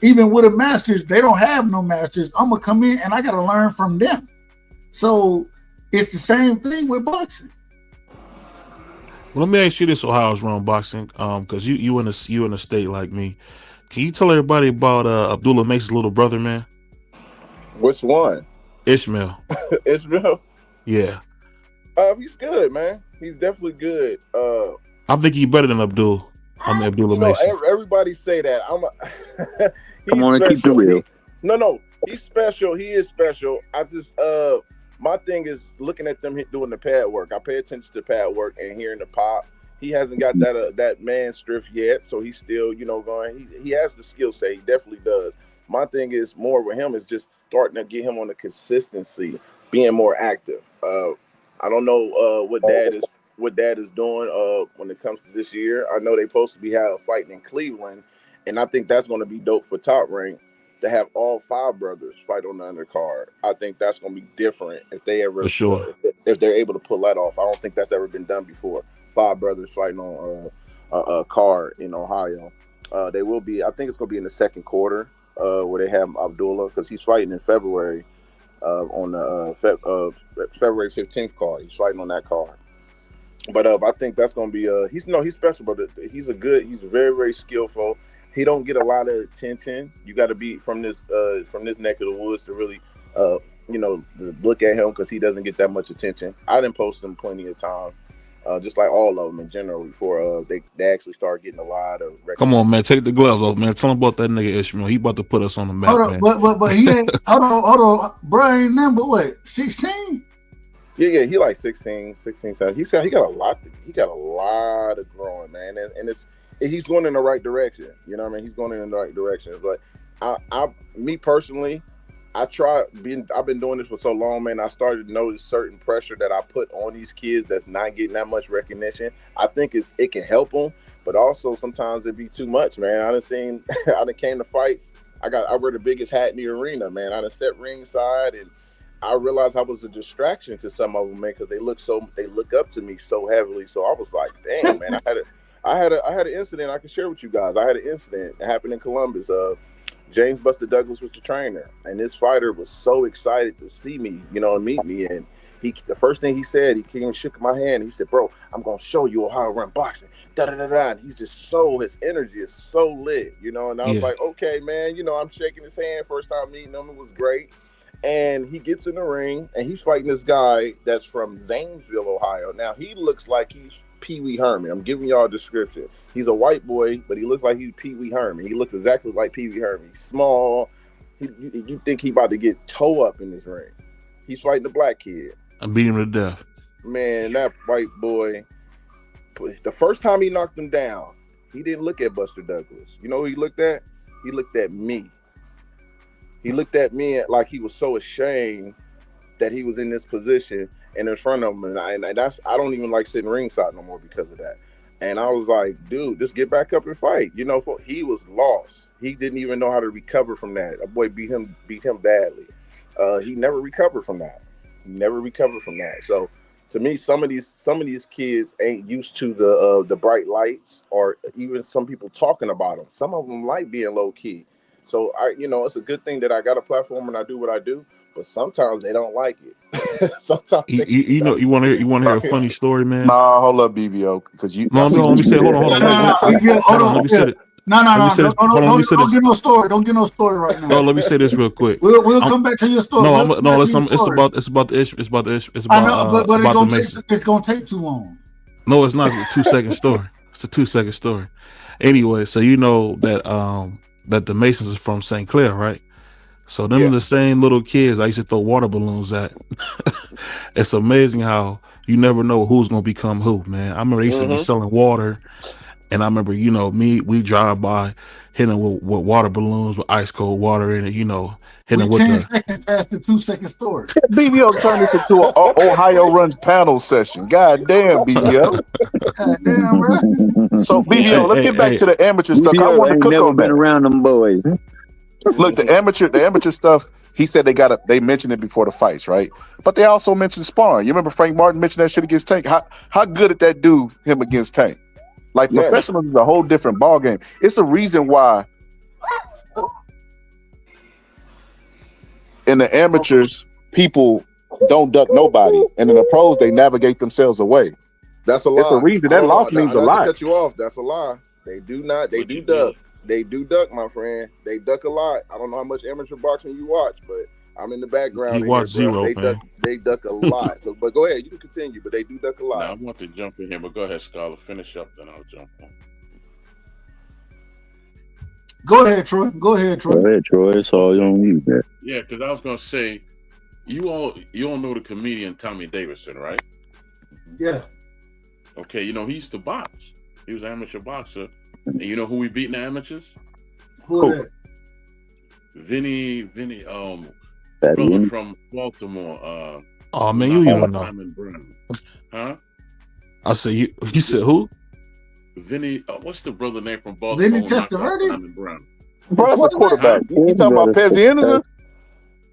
even with a master's, they don't have no master's. I'm gonna come in and I gotta learn from them. So it's the same thing with boxing. Well, let me ask you this, Ohio's Run Boxing, because you in a state like me. Can you tell everybody about Abdullah Mason's little brother, man? Which one? Ishmael. Ishmael? Yeah. He's good, man. He's definitely good. I think he's better than Abdullah Mason. Everybody say that. Come on and keep it real. No, he's special. He is special. I just my thing is looking at them doing the pad work. I pay attention to pad work and hearing the pop. He hasn't got that man strength yet, so he's still going. He has the skill set. He definitely does. My thing is more with him is just starting to get him on the consistency, being more active. I don't know what dad is doing when it comes to this year. I know they're supposed to be fighting in Cleveland, and I think that's going to be dope for Top Rank to have all 5 brothers fight on the undercard. I think that's going to be different if they ever, if they're able to pull that off. I don't think that's ever been done before. 5 brothers fighting on a card in Ohio. They will be. I think it's going to be in the second quarter where they have Abdullah because he's fighting in February. On the February 15th card. He's fighting on that card. But I think that's going to be he's special, but he's very, very skillful. He don't get a lot of attention. You got to be from this neck of the woods to really look at him because he doesn't get that much attention. I didn't post him plenty of time. Just like all of them in general before they actually start getting a lot of recognition. Come on, man, take the gloves off, man. Tell him about that nigga Ishmael. He about to put us on the map. Hold on, man. but he ain't hold on. Bro ain't number what, 16? Yeah, he like 16, 17. He said he got a lot of growing, man. And he's going in the right direction. You know what I mean? He's going in the right direction. But me personally, I've been doing this for so long, man. I started to notice certain pressure that I put on these kids that's not getting that much recognition. I think it can help them, but also sometimes it be too much, man. I done came to fights. I wear the biggest hat in the arena, man. I done sat ringside, and I realized I was a distraction to some of them, man, because they look up to me so heavily. So I was like, damn, man. I had an incident I can share with you guys. I had an incident that happened in Columbus. James Buster Douglas was the trainer, and this fighter was so excited to see me, and meet me. And the first thing he said, he came and shook my hand. He said, "Bro, I'm gonna show you Ohio Run Boxing." Da da da da. And he's just his energy is so lit, And I was like, okay, man. I'm shaking his hand. First time meeting him, it was great. And he gets in the ring, and he's fighting this guy that's from Zanesville, Ohio. Now he looks like he's Pee Wee Herman. I'm giving y'all a description. He's a white boy, but he looks like he's Pee Wee Herman. He looks exactly like Pee Wee Herman. He's small. You think he about to get toe up in this ring. He's fighting the black kid. I beat him to death. Man, that white boy, the first time he knocked him down, he didn't look at Buster Douglas. You know who he looked at? He looked at me. He looked at me like he was so ashamed that he was in this position and in front of him. And I don't even like sitting ringside no more because of that. And I was like, dude, just get back up and fight. He was lost. He didn't even know how to recover from that. A boy beat him badly. He never recovered from that. So to me, some of these kids ain't used to the bright lights, or even some people talking about them. Some of them like being low key. So it's a good thing that I got a platform and I do what I do. But sometimes they don't like it. Sometimes you want to hear a funny story, man? Nah, hold up, BBO, because No, let me say. Hold on. Let me say it. No. Don't get no story. Don't get no story right now. No, let me say this real quick. We'll come back to your story. It's about I know, but it's gonna take too long. No, it's not. It's a 2-second story. It's a 2-second story. Anyway, so you know that that the Masons are from St. Clair, right? So them are the same little kids I used to throw water balloons at. It's amazing how you never know who's gonna become who, man. I remember I used to be selling water, and I remember, we drive by hitting with water balloons with ice cold water in it, hitting with 10 seconds past the 2-second story. BBO turned this into an Ohio Runs panel session. God damn, BBO. God damn, right? So BBO, let's get back to the amateur stuff. I want to cook never on been that. around them boys. Look, the amateur stuff. He said they mentioned it before the fights, right? But they also mentioned sparring. You remember Frank Martin mentioned that shit against Tank? How good did that do him against Tank? Like professionals is a whole different ball game. It's a reason why in the amateurs people don't duck nobody, and in the pros they navigate themselves away. That's a lie. It's a reason that loss means a lot. To cut you off. That's a lie. They do not. They do duck. They do duck, my friend. They duck a lot. I don't know how much amateur boxing you watch, but I'm in the background. You watch zero, man. They duck a lot. So, but go ahead, you can continue. But they do duck a lot. Now, I want to jump in here, but go ahead, Scholar. Finish up, then I'll jump on. Go ahead, Troy. Go ahead, Troy. It's all on you, man. Yeah, because I was gonna say, you all know the comedian Tommy Davidson, right? Yeah. Okay, he used to box. He was an amateur boxer. And you know who we beat in the amateurs? Who that? Vinny, brother from Baltimore. Oh man, you even know. Simon Brown. Huh? I say you said who? Vinny, what's the brother name from Baltimore? Vinny Testaverde? Simon Brown. Bro, that's a quarterback. You talking about Pezzi Anderson?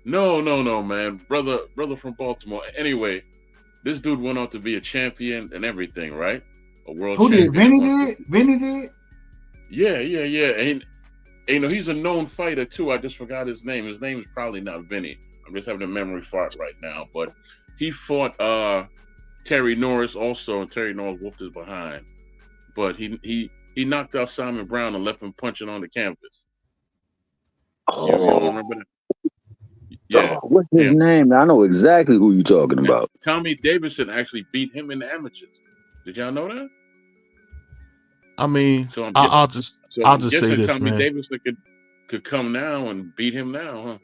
No, man. Brother from Baltimore. Anyway, this dude went on to be a champion and everything, right? A world champion. Who did? Vinny did? Yeah. And he's a known fighter too. I just forgot his name. His name is probably not Vinny. I'm just having a memory fart right now. But he fought Terry Norris also, and Terry Norris whooped his behind. But he knocked out Simon Brown and left him punching on the canvas. You don't remember that? Yeah. What's his name? I know exactly who you're talking about. Tommy Davidson actually beat him in the amateurs. Did y'all know that? I mean, I'll just say this, Tommy man. Davidson could come now and beat him now, huh?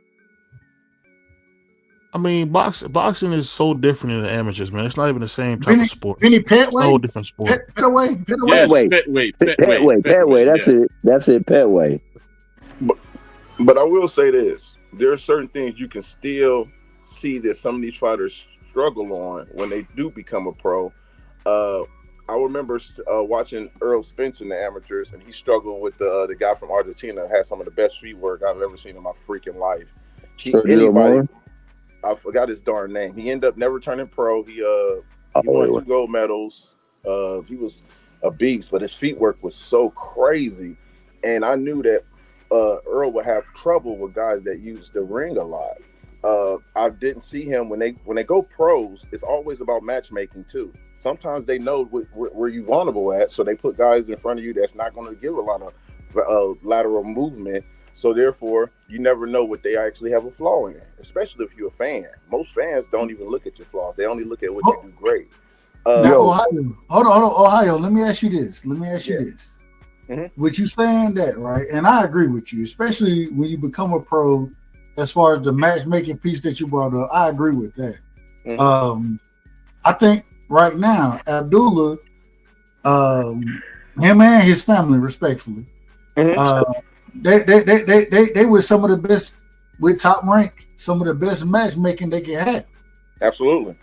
I mean, boxing is so different in the amateurs, man. It's not even the same type of sport. Vinny Petway? So different sport. Petway? Petway. That's it. Petway. But I will say this: there are certain things you can still see that some of these fighters struggle on when they do become a pro. I remember watching Earl Spence in the amateurs, and he struggled with the guy from Argentina who had some of the best street work I've ever seen in my freaking life. I forgot his darn name. He ended up never turning pro. He won 2 gold medals. He was a beast, but his feet work was so crazy. And I knew that Earl would have trouble with guys that use the ring a lot. I didn't see him when they go pros. It's always about matchmaking too. Sometimes they know where you're vulnerable at, so they put guys in front of you that's not going to give a lot of lateral movement. So therefore, you never know what they actually have a flaw in, especially if you're a fan. Most fans don't even look at your flaws; they only look at what you do great. Now, Ohio, hold on, Ohio. Let me ask you this. Mm-hmm. With you saying that, right? And I agree with you, especially when you become a pro. As far as the matchmaking piece that you brought up, I agree with that. Mm-hmm. I think right now, Abdullah, him and his family, respectfully, they were some of the best with Top Rank, some of the best matchmaking they can have. Absolutely.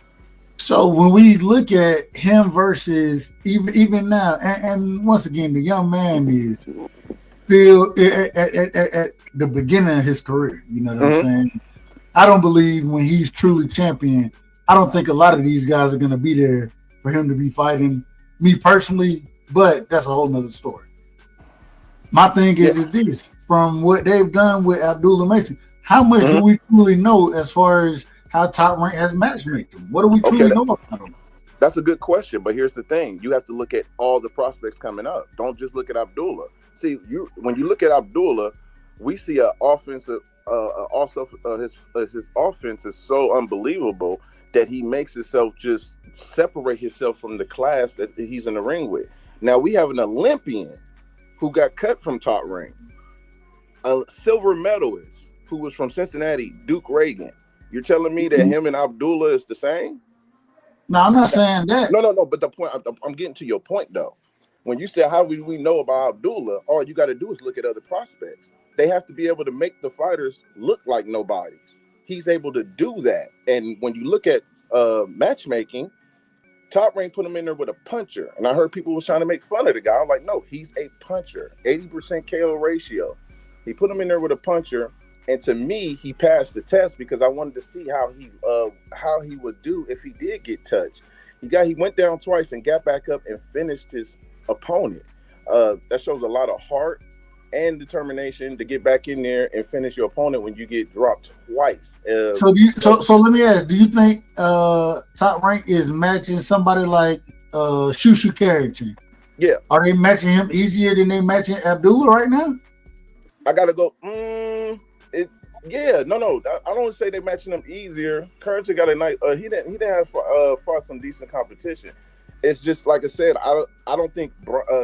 So when we look at him versus even now, and once again, the young man is still at the beginning of his career. You know what I'm saying? I don't believe when he's truly champion, I don't think a lot of these guys are going to be there for him to be fighting me personally, but that's a whole nother story. My thing is this. from what they've done with Abdullah Mason, how much do we truly know as far as how Top Rank has matchmaking? What do we truly know about them? That's a good question, but here's the thing: you have to look at all the prospects coming up. Don't just look at Abdullah. See, when you look at Abdullah, we see an offensive. Also, his offense is so unbelievable that he makes himself just separate himself from the class that he's in the ring with. Now we have an Olympian who got cut from Top Rank, a silver medalist who was from Cincinnati, Duke Reagan. You're telling me that him and Abdullah is the same? No, I'm not saying that. No. But the point, I'm getting to your point though. When you say how do we know about Abdullah, all you got to do is look at other prospects. They have to be able to make the fighters look like nobodies. He's able to do that. And when you look at matchmaking, Top Rank put him in there with a puncher. And I heard people was trying to make fun of the guy. I'm like, no, he's a puncher. 80% KO ratio. He put him in there with a puncher. And to me, he passed the test because I wanted to see how he would do if he did get touched. He went down twice and got back up and finished his opponent. That shows a lot of heart and determination to get back in there and finish your opponent when you get dropped twice. So let me ask: do you think Top Rank is matching somebody like Shushu Carrington? Yeah. Are they matching him easier than they matching Abdullah right now? I gotta go. Yeah, no. I don't say they matching him easier. Carrington got a nice. He didn't have fought some decent competition. It's just like I said. I don't think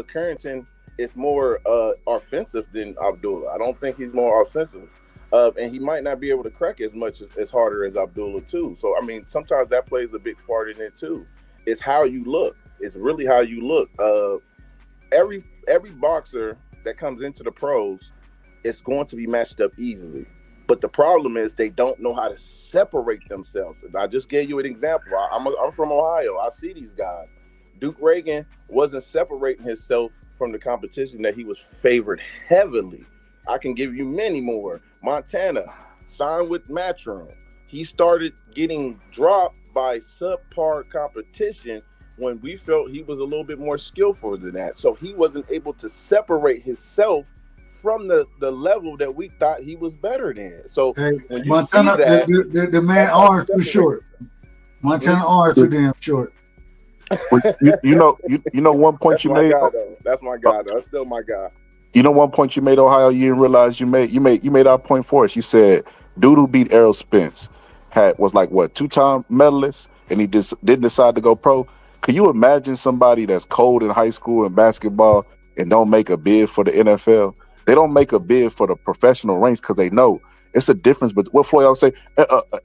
Carrington is more offensive than Abdullah. I don't think he's more offensive, and he might not be able to crack as much as harder as Abdullah too. So I mean, sometimes that plays a big part in it too. It's how you look. It's really how you look. Every boxer that comes into the pros, it's going to be matched up easily. But the problem is they don't know how to separate themselves. I just gave you an example. I'm from Ohio. I see these guys. Duke Reagan wasn't separating himself from the competition that he was favored heavily. I can give you many more. Montana signed with Matchroom. He started getting dropped by subpar competition when we felt he was a little bit more skillful than that. So he wasn't able to separate himself from the level that we thought he was better than. So when you Montana, see that, the man arms too short. Montana arms too damn short. You know one point you made. That's my guy though. That's still my guy. You know one point you made, Ohio. You didn't realize you made our point for us. You said dude who beat Errol Spence was like what 2-time medalist, and he just didn't decide to go pro. Could you imagine somebody that's cold in high school in basketball and don't make a bid for the NFL? They don't make a bid for the professional ranks because they know it's a difference. But what Floyd always say,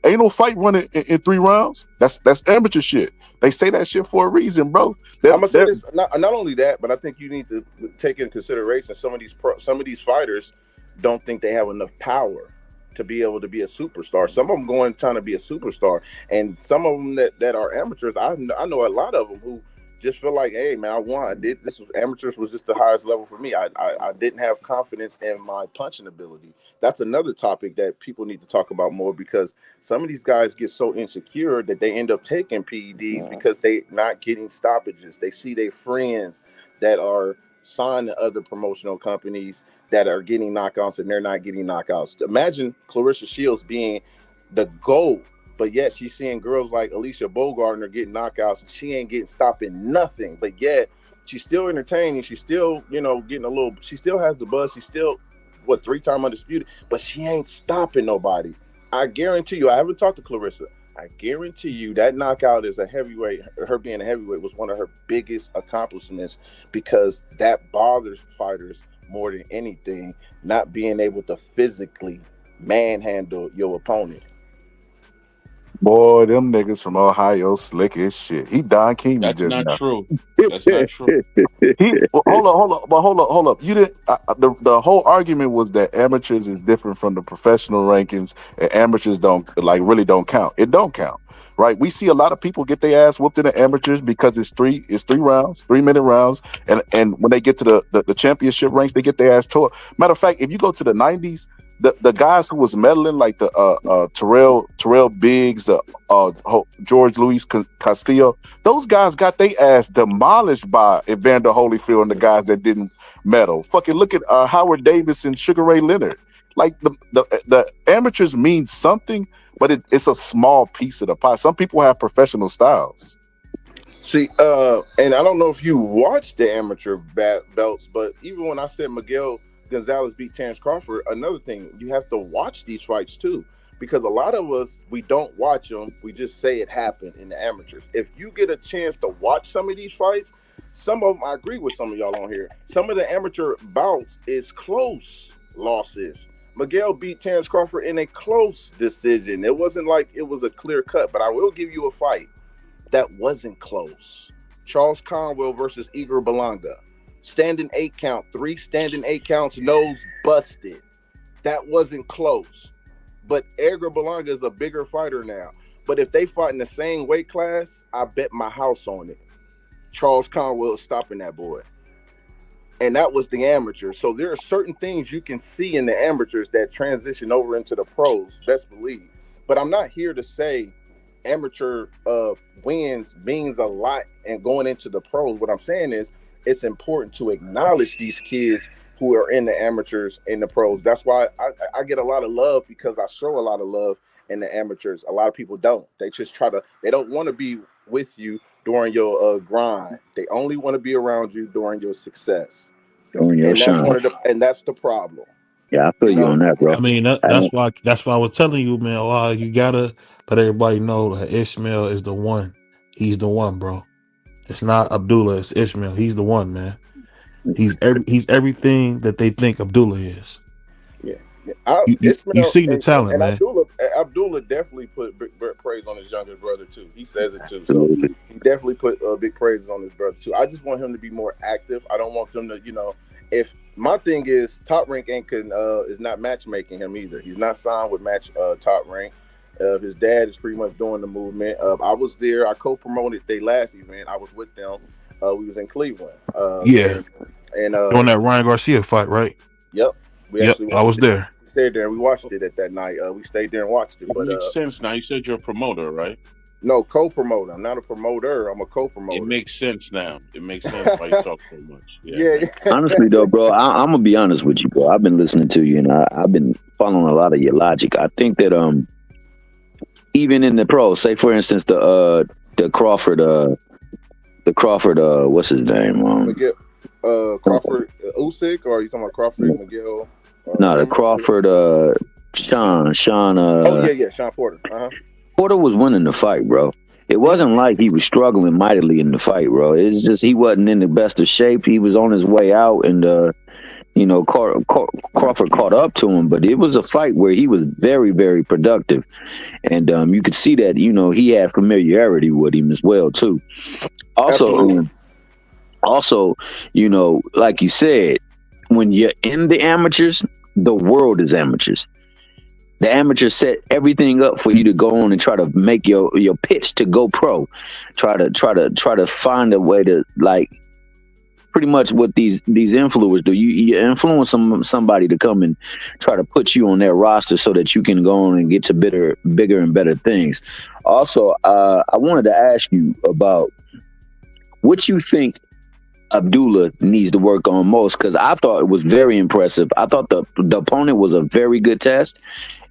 ain't no fight running in 3 rounds. That's amateur shit. They say that shit for a reason, bro. I'm gonna say this. Not only that, but I think you need to take into consideration some of these fighters don't think they have enough power to be able to be a superstar. Some of them trying to be a superstar, and some of them that are amateurs. I know a lot of them who just feel like, hey man, I won. I did this. Amateurs was just the highest level for me. I didn't have confidence in my punching ability. That's another topic that people need to talk about more, because some of these guys get so insecure that they end up taking PEDs because they not getting stoppages. They see their friends that are signed to other promotional companies that are getting knockouts and they're not getting knockouts. Imagine Clarissa Shields being the GOAT, but yet she's seeing girls like Alicia Bogartner getting knockouts and she ain't stopping nothing. But yet she's still entertaining. She's still, getting a little. She still has the buzz. She's still 3-time undisputed, but she ain't stopping nobody. I guarantee you. I haven't talked to Clarissa. I guarantee you that knockout is a heavyweight. Her being a heavyweight was one of her biggest accomplishments, because that bothers fighters more than anything, not being able to physically manhandle your opponent. Boy, them niggas from Ohio slick as shit. He Don King. That's just not now. true. That's not true. Hold up. You didn't. The whole argument was that amateurs is different from the professional rankings, and amateurs really don't count. It don't count, right? We see a lot of people get their ass whooped in the amateurs because it's three rounds, 3-minute rounds, and when they get to the championship ranks, they get their ass tore. Matter of fact, if you go to the 90s, the guys who was meddling, like the Terrell Biggs, George Luis Castillo, those guys got their ass demolished by Evander Holyfield and the guys that didn't meddle. Fucking look at Howard Davis and Sugar Ray Leonard. Like the amateurs mean something, but it's a small piece of the pie. Some people have professional styles. See, and I don't know if you watched the amateur belts, but even when I said Miguel Gonzalez beat Terrence Crawford, another thing, you have to watch these fights too, because a lot of us, we don't watch them. We just say it happened in the amateurs. If you get a chance to watch some of these fights, some of them, I agree with some of y'all on here, some of the amateur bouts is close losses. Miguel beat Terrence Crawford in a close decision. It wasn't like it was a clear cut, but I will give you a fight that wasn't close. Charles Conwell versus Igor Belanga. Standing 8 count, 3 standing 8 counts, nose busted. That wasn't close. But Edgar Belanga is a bigger fighter now. But if they fight in the same weight class, I bet my house on it. Charles Conwell is stopping that boy. And that was the amateur. So there are certain things you can see in the amateurs that transition over into the pros, best believe. But I'm not here to say amateur wins means a lot and going into the pros. What I'm saying is it's important to acknowledge these kids who are in the amateurs and the pros. That's why I get a lot of love, because I show a lot of love in the amateurs. A lot of people don't. They just they don't want to be with you during your grind. They only want to be around you during your success. During your shine. That's the problem. Yeah, I feel you on that, bro. I mean, that's why I was telling you, man. You gotta let everybody know that Ishmael is the one. He's the one, bro. It's not Abdullah. It's Ishmael. He's the one, man. He's everything that they think Abdullah is. Yeah, you see the talent, man. Abdullah definitely put big praise on his younger brother too. He says it too. So he definitely put big praises on his brother too. I just want him to be more active. I don't want them to, if my thing is Top Rank is not matchmaking him either. He's not signed with Top Rank. His dad is pretty much doing the movement. I was there. I co-promoted their last event. I was with them. We was in Cleveland. And on that Ryan Garcia fight, right? Yep. I was there. We stayed there. We watched it at that night. We stayed there and watched it. But it makes sense now. You said you're a promoter, right? No, co-promoter. I'm not a promoter. I'm a co-promoter. It makes sense now. It makes sense why you talk so much. Yeah. Honestly, though, bro, I'm gonna be honest with you, bro. I've been listening to you, and I've been following a lot of your logic. I think that even in the pros, say for instance the Crawford, what's his name? Crawford Usyk, or are you talking about Crawford Miguel? No, the Crawford Sean. Sean Porter. Porter was winning the fight, bro. It wasn't like he was struggling mightily in the fight, bro. It's just he wasn't in the best of shape. He was on his way out, and Crawford caught up to him. But it was a fight where he was very, very productive, and you could see that he had familiarity with him as well too. Also, like you said, when you're in the amateurs, the world is amateurs. The amateurs set everything up for you to go on and try to make your pitch to go pro. Try to find a way to, like, pretty much what these influencers do. You influence somebody to come and try to put you on their roster so that you can go on and get to bigger and better things. Also, I wanted to ask you about what you think Abdullah needs to work on most, because I thought it was very impressive. I thought the opponent was a very good test,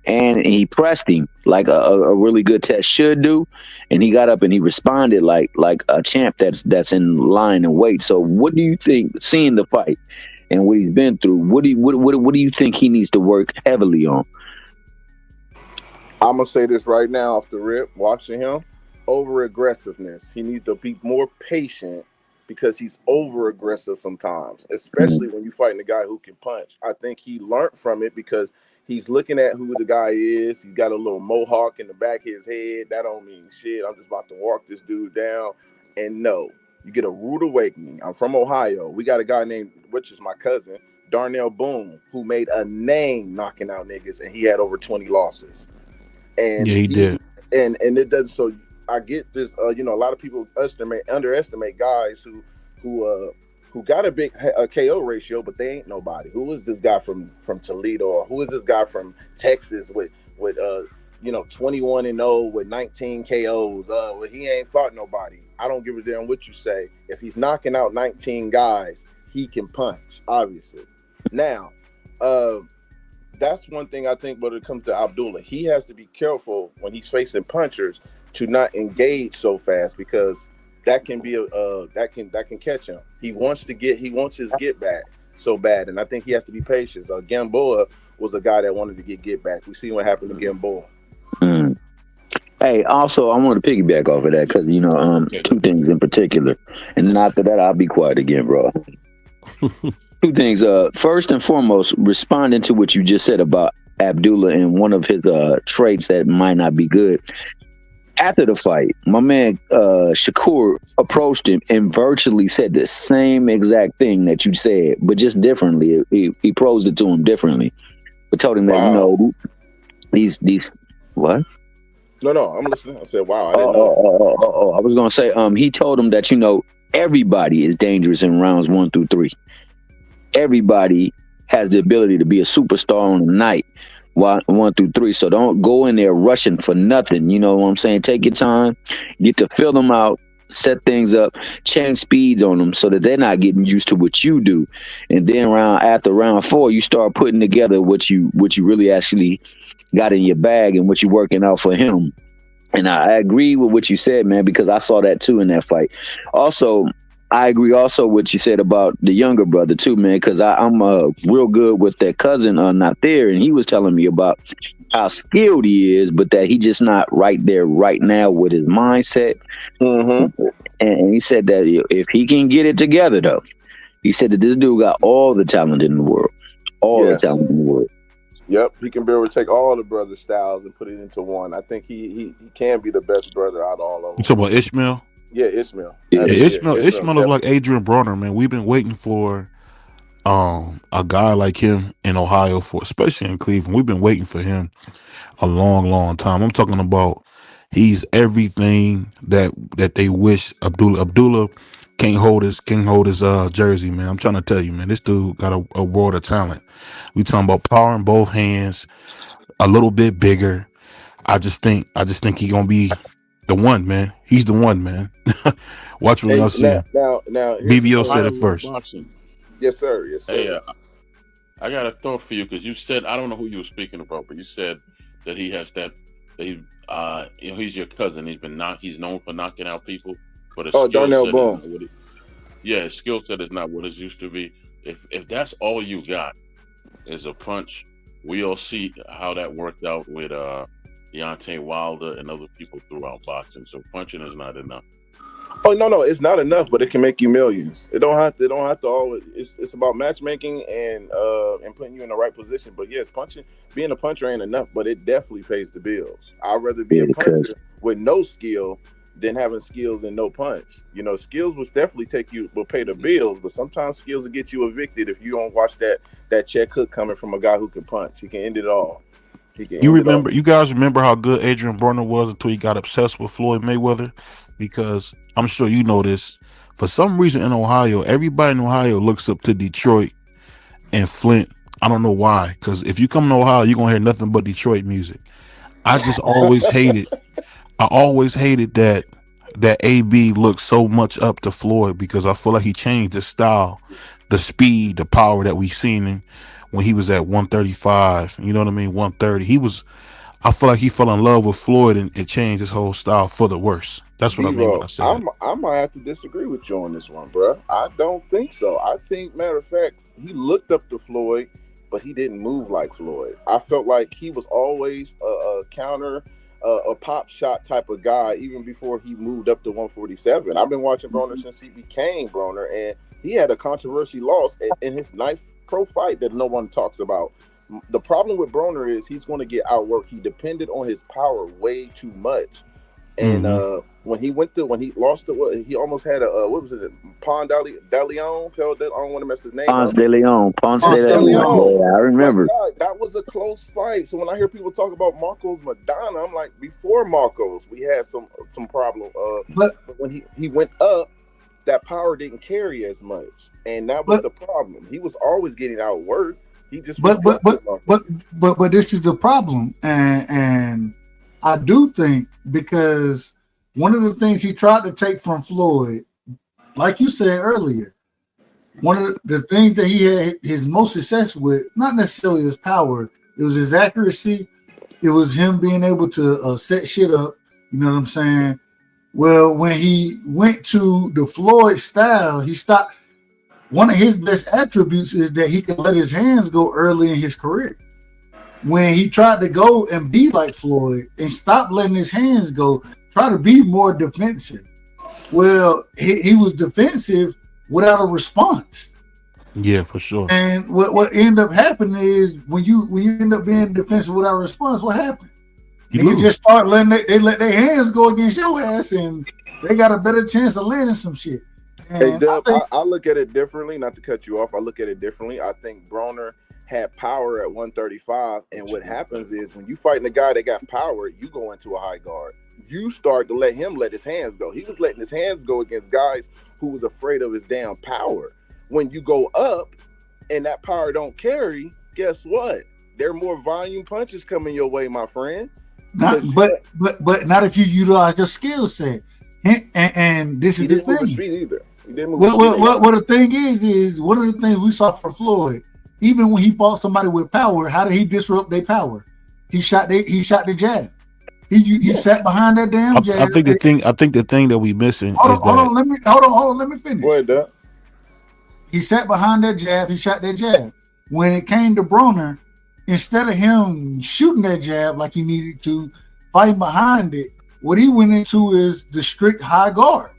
and he pressed him like a really good test should do, and he got up and he responded like a champ that's in line and weight. So what do you think, seeing the fight and what he's been through, what do you think he needs to work heavily on? I'm gonna say this right now off the rip, watching him, over aggressiveness. He needs to be more patient, because he's over aggressive sometimes, especially when you're fighting a guy who can punch. I think he learned from it, because he's looking at who the guy is. He's got a little mohawk in the back of his head. That don't mean shit. I'm just about to walk this dude down. And no, you get a rude awakening. I'm from Ohio. We got a guy named, which is my cousin, Darnell Boone, who made a name knocking out niggas, and he had over 20 losses. And yeah, he did. And it does. So I get this. A lot of people underestimate guys who who got a big KO ratio, but they ain't nobody. Who is this guy from Toledo, or who is this guy from Texas with 21-0 with 19 KOs? Well, he ain't fought nobody. I don't give a damn what you say. If he's knocking out 19 guys, he can punch, obviously. Now, that's one thing I think when it comes to Abdullah. He has to be careful when he's facing punchers to not engage so fast, because that can be that can catch him. He wants his get back so bad, and I think he has to be patient. Gamboa was a guy that wanted to get back. We see what happened to Gamboa. Mm. Hey, also, I want to piggyback off of that because two things in particular, and then after that, I'll be quiet again, bro. Two things. First and foremost, responding to what you just said about Abdullah and one of his traits that might not be good. After the fight, my man Shakur approached him and virtually said the same exact thing that you said, but just differently. He posed it to him differently, but told him that these what? No, I'm listening. I said, wow, I didn't know. I was gonna say, he told him that everybody is dangerous in rounds 1 through 3. Everybody has the ability to be a superstar on the night. 1 through 3, so don't go in there rushing for nothing. You know what I'm saying? Take your time, get to feel them out, set things up, change speeds on them so that they're not getting used to what you do. And then after round 4, you start putting together what you really actually got in your bag and what you're working out for him. And I agree with what you said, man, because I saw that too in that fight. Also, I agree also what you said about the younger brother too, man, because I'm real good with that cousin not there, and he was telling me about how skilled he is, but that he just not right there right now with his mindset. Mm-hmm. And he said that if he can get it together, though, he said that this dude got all the talent in the world, the talent in the world. Yep, he can be able to take all the brother styles and put it into one. I think he can be the best brother out of all of them. You talking about Ishmael? Yeah, Ishmael. Yeah, Ishmael is like Adrian Bronner, man. We've been waiting for a guy like him in Ohio, especially in Cleveland. We've been waiting for him a long, long time. I'm talking about he's everything that they wish Abdullah can't hold his jersey, man. I'm trying to tell you, man, this dude got a world of talent. We talking about power in both hands, a little bit bigger. I just think he gonna be the one, man. He's the one, man. Watch what y'all see. Now, BBO said it first. Yes, sir. Hey, I got a thought for you because you said, I don't know who you were speaking about, but you said that he has he's your cousin. He's known for knocking out people, but his Darnell Boom. His skill set is not what it used to be. If that's all you got is a punch, we all see how that worked out with Deontay Wilder and other people throughout boxing. So punching is not enough. Oh no, it's not enough, but it can make you millions. It don't have to always. It's about matchmaking and putting you in the right position. But yes, being a puncher ain't enough, but it definitely pays the bills. I'd rather be a puncher with no skill than having skills and no punch. Skills will pay the bills, but sometimes skills will get you evicted if you don't watch that check hook coming from a guy who can punch. He can end it all. You guys remember how good Adrian Bronner was until he got obsessed with Floyd Mayweather? Because I'm sure you know this. For some reason in Ohio, everybody in Ohio looks up to Detroit and Flint. I don't know why. Because if you come to Ohio, you're going to hear nothing but Detroit music. I just always hated. I always hated that AB looked so much up to Floyd because I feel like he changed the style, the speed, the power that we seen him when he was at 135. You know what I mean? 130. I feel like he fell in love with Floyd and it changed his whole style for the worse. That's what I mean when I say that. I might have to disagree with you on this one, bro. I don't think so. I think, matter of fact, he looked up to Floyd, but he didn't move like Floyd. I felt like he was always a counter, a pop shot type of guy, even before he moved up to 147. I've been watching Broner since he became Broner, and he had a controversy loss in his 9th pro fight that no one talks about. The problem with Broner is he's going to get outworked. He depended on his power way too much. And when he lost to he almost had Ponce de Leon. I don't want to mess his name up. Ponce de Leon. Yeah, I remember. God, that was a close fight. So when I hear people talk about Marcos Madonna, I'm like, before Marcos, we had some problem. But when he went up that power didn't carry as much, and that was the problem. He was always getting outworked. He just but this is the problem, and I do think because one of the things he tried to take from Floyd, like you said earlier, one of the things that he had his most success with, not necessarily his power, it was his accuracy. It was him being able to set shit up. You know what I'm saying? Well, when he went to the Floyd style, he stopped. One of his best attributes is that he could let his hands go early in his career. When he tried to go and be like Floyd and stop letting his hands go, try to be more defensive. Well, he was defensive without a response. Yeah, for sure. And what ended up happening is when you end up being defensive without a response, what happened? You just start letting they let their hands go against your ass, and they got a better chance of landing some shit. And hey, Dub, I look at it differently. Not to cut you off, I look at it differently. I think Broner had power at 135, and what happens is when you fighting a guy that got power, you go into a high guard. You start to let him let his hands go. He was letting his hands go against guys who was afraid of his damn power. When you go up and that power don't carry, guess what? There are more volume punches coming your way, my friend. But not if you utilize your skill set. And this is the thing. What the thing is one of the things we saw from Floyd, even when he fought somebody with power, how did he disrupt their power? He shot the jab. He sat behind that damn jab. I think the thing that we missing. Hold on, let me finish. Go ahead, Doug. He sat behind that jab. He shot that jab. When it came to Broner, instead of him shooting that jab like he needed to, fighting behind it, what he went into is the strict high guard.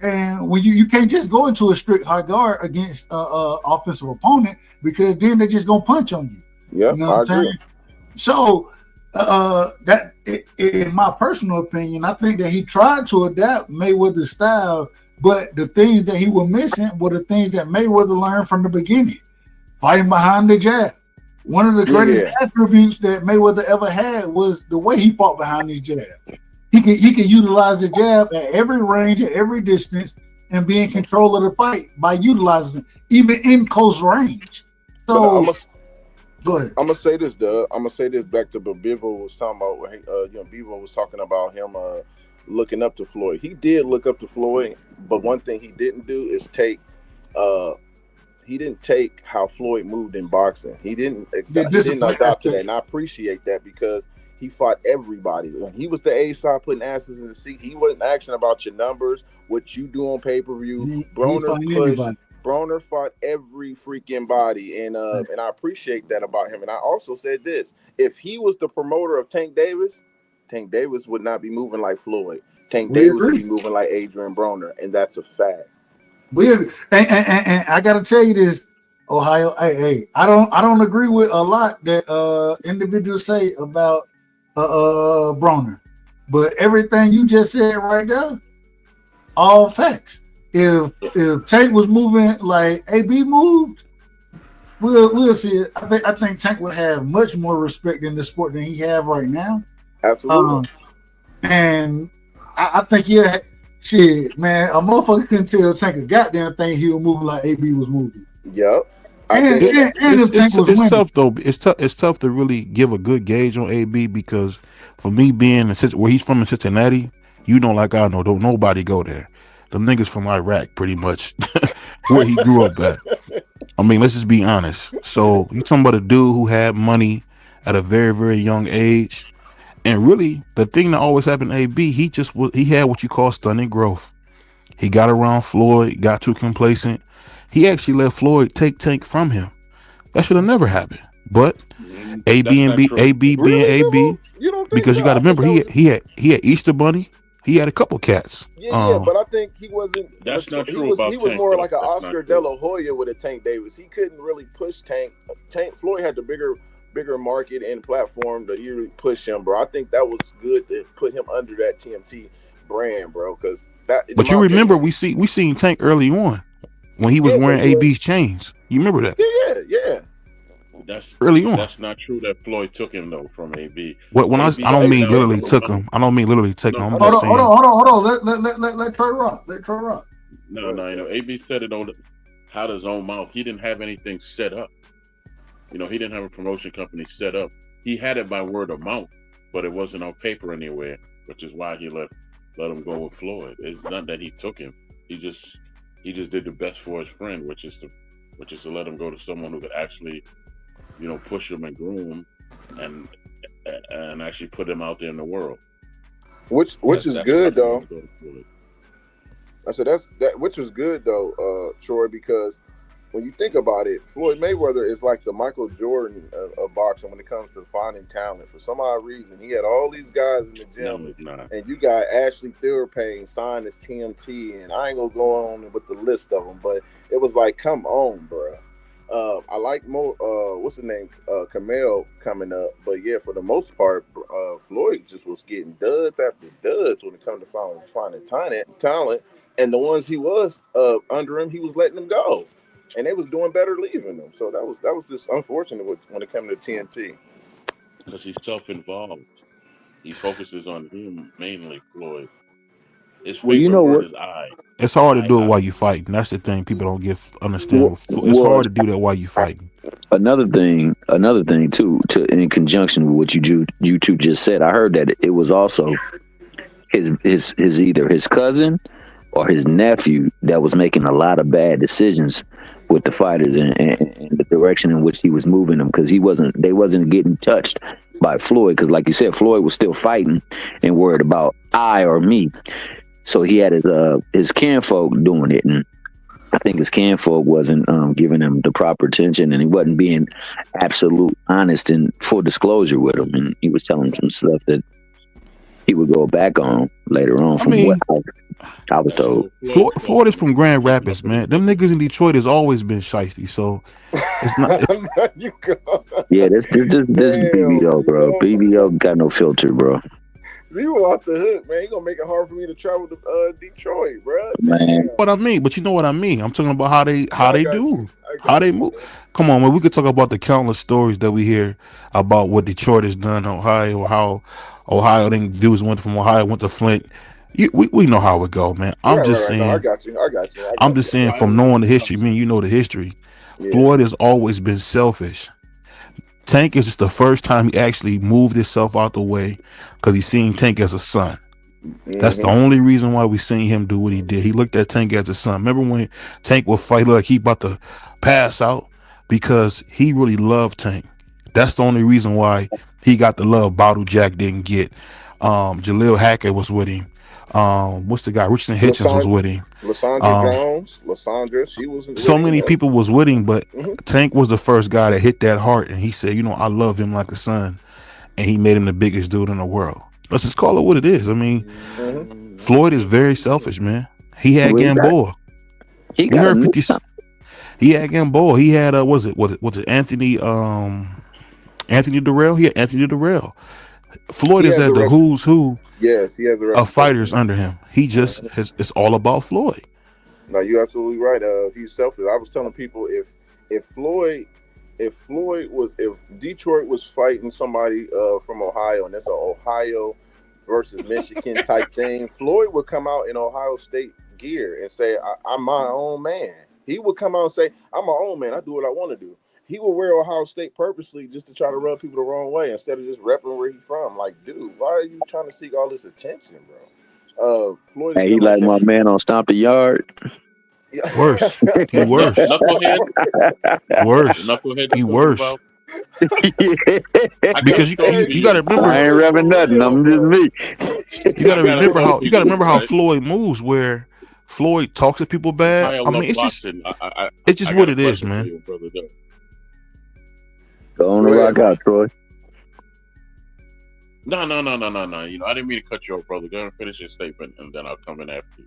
And when you can't just go into a strict high guard against a offensive opponent, because then they're just gonna punch on you. Yeah, you know what I'm saying? So that in my personal opinion, I think that he tried to adapt Mayweather's style, but the things that he was missing were the things that Mayweather learned from the beginning. Fighting behind the jab. One of the greatest attributes that Mayweather ever had was the way he fought behind his jab. He can utilize the jab at every range, at every distance, and be in control of the fight by utilizing it, even in close range. So go ahead. I'm gonna say this, Doug. I'm gonna say this back to what Bevo was talking about. Bevo was talking about him looking up to Floyd. He did look up to Floyd, but one thing he didn't do is take how Floyd moved in boxing. He didn't adopt to that, and I appreciate that because he fought everybody. When he was the A side putting asses in the seat, he wasn't asking about your numbers, what you do on pay-per-view. Broner fought every freaking body, and I appreciate that about him. And I also said this: if he was the promoter of Tank Davis would not be moving like Floyd. Tank Davis would be moving like Adrian Broner, and that's a fact. And I gotta tell you this, Ohio. Hey, I don't agree with a lot that individuals say about Broner, but everything you just said right there, all facts. If Tank was moving like AB moved, we'll see it. I think Tank would have much more respect in the sport than he have right now. Absolutely. And I think shit, man, a motherfucker couldn't tell Tank a goddamn thing he was moving like AB was moving. Yep. It's tough though. It's tough to really give a good gauge on AB because for me being where he's from in Cincinnati, like I know, don't nobody go there. The niggas from Iraq, pretty much, where he grew up at. I mean, let's just be honest. So you talking about a dude who had money at a very, very young age, and really the thing that always happened to AB, he had what you call stunning growth. He got around Floyd, got too complacent. He actually let Floyd take Tank from him. That should have never happened. But AB being AB, because you got to remember he had Easter Bunny. He had a couple cats. Yeah, but I think he wasn't. That's not true. He was more like an Oscar De La Hoya with a Tank Davis. He couldn't really push Tank. Floyd had the bigger market and platform to really push him, bro. I think that was good to put him under that TMT brand, bro. Because that. But you remember we seen Tank early on when he was wearing AB's chains. You remember that? Yeah. That's early on. That's not true that Floyd took him though from AB. I don't mean literally took him. I don't mean literally took him. Hold on. Let Troy rock. No, no, AB said it out of his own mouth. He didn't have anything set up. He didn't have a promotion company set up. He had it by word of mouth, but it wasn't on paper anywhere, which is why he let him go with Floyd. It's not that he took him. He just did the best for his friend, which is to let him go to someone who could actually, push him and groom him and actually put him out there in the world. Which is good though. I said which was good though, Troy, because when you think about it, Floyd Mayweather is like the Michael Jordan of boxing when it comes to finding talent. For some odd reason, he had all these guys in the gym, and you got Ashley Thurpayne signed as TMT, and I ain't gonna go on with the list of them, but it was like, come on, bro. I like what's the name, Kamel coming up, but yeah, for the most part, Floyd just was getting duds after duds when it comes to finding talent, and the ones he was under him, he was letting them go. And they was doing better leaving them. So that was just unfortunate when it came to TNT. Because he's self-involved. He focuses on him mainly, Floyd. His favorite word is I. It's hard to do it while you're fighting. That's the thing people don't understand. It's hard to do that while you're fighting. Another thing too, in conjunction with what you two just said, I heard that it was also his either his cousin or his nephew that was making a lot of bad decisions with the fighters and the direction in which he was moving them, because they wasn't getting touched by Floyd, because like you said, Floyd was still fighting and worried about I or me. So he had his kinfolk doing it, and I think his kinfolk wasn't giving him the proper attention, and he wasn't being absolute honest and full disclosure with him, and he was telling some stuff that he would go back on later on. What I was told. Floyd is from Grand Rapids, man. Them niggas in Detroit has always been shiesty, so it's not. Yeah, this is BBO, bro. BBO got no filter, bro. You off the hook, man. You gonna make it hard for me to travel to Detroit, bro. Man, what I mean, but you know what I mean. I'm talking about how they move. Come on, man. We could talk about the countless stories that we hear about what Detroit has done, Ohio, how Ohio dudes went from Ohio, went to Flint. We know how it go, man. I'm just saying. No, I got you. I'm just saying, from knowing the history, you know the history. Yeah. Floyd has always been selfish. Tank is just the first time he actually moved himself out the way because he seen Tank as a son. Mm-hmm. That's the only reason why we seen him do what he did. He looked at Tank as a son. Remember when Tank would fight like he about to pass out? Because he really loved Tank. That's the only reason why he got the love Bottle Jack didn't get. Jaleel Hackett was with him. What's the guy? Richard Hitchens was with him. Lysandra, she was. So many people was with him, but Tank was the first guy that hit that heart, and he said, I love him like a son, and he made him the biggest dude in the world. Let's just call it what it is. I mean, Floyd is very selfish, man. He had Gamboa. He heard 50. He had Gamboa. He had was it Anthony Durrell? He had Anthony Durrell. Floyd is at the who's who. Yes, he has of fighters under him. He just it's all about Floyd. No, you're absolutely right. He's selfish. I was telling people if Detroit was fighting somebody from Ohio, and it's an Ohio versus Michigan type thing, Floyd would come out in Ohio State gear and say, I'm my own man. He would come out and say, I'm my own man. I do what I want to do. He would wear Ohio State purposely just to try to rub people the wrong way instead of just repping where he's from. Like, dude, why are you trying to seek all this attention, bro? Floyd. Hey, he like my man on Stomp the Yard. Worse. He worse. Knucklehead. Worse. Knucklehead. He worse. Because you got to remember, I ain't repping nothing. I'm just me. You got to remember how Floyd moves, where Floyd talks to people bad. I mean, it's just what it is, man. Go on the rock out, Troy. No. I didn't mean to cut you off, brother. Go and finish your statement, and then I'll come in after you.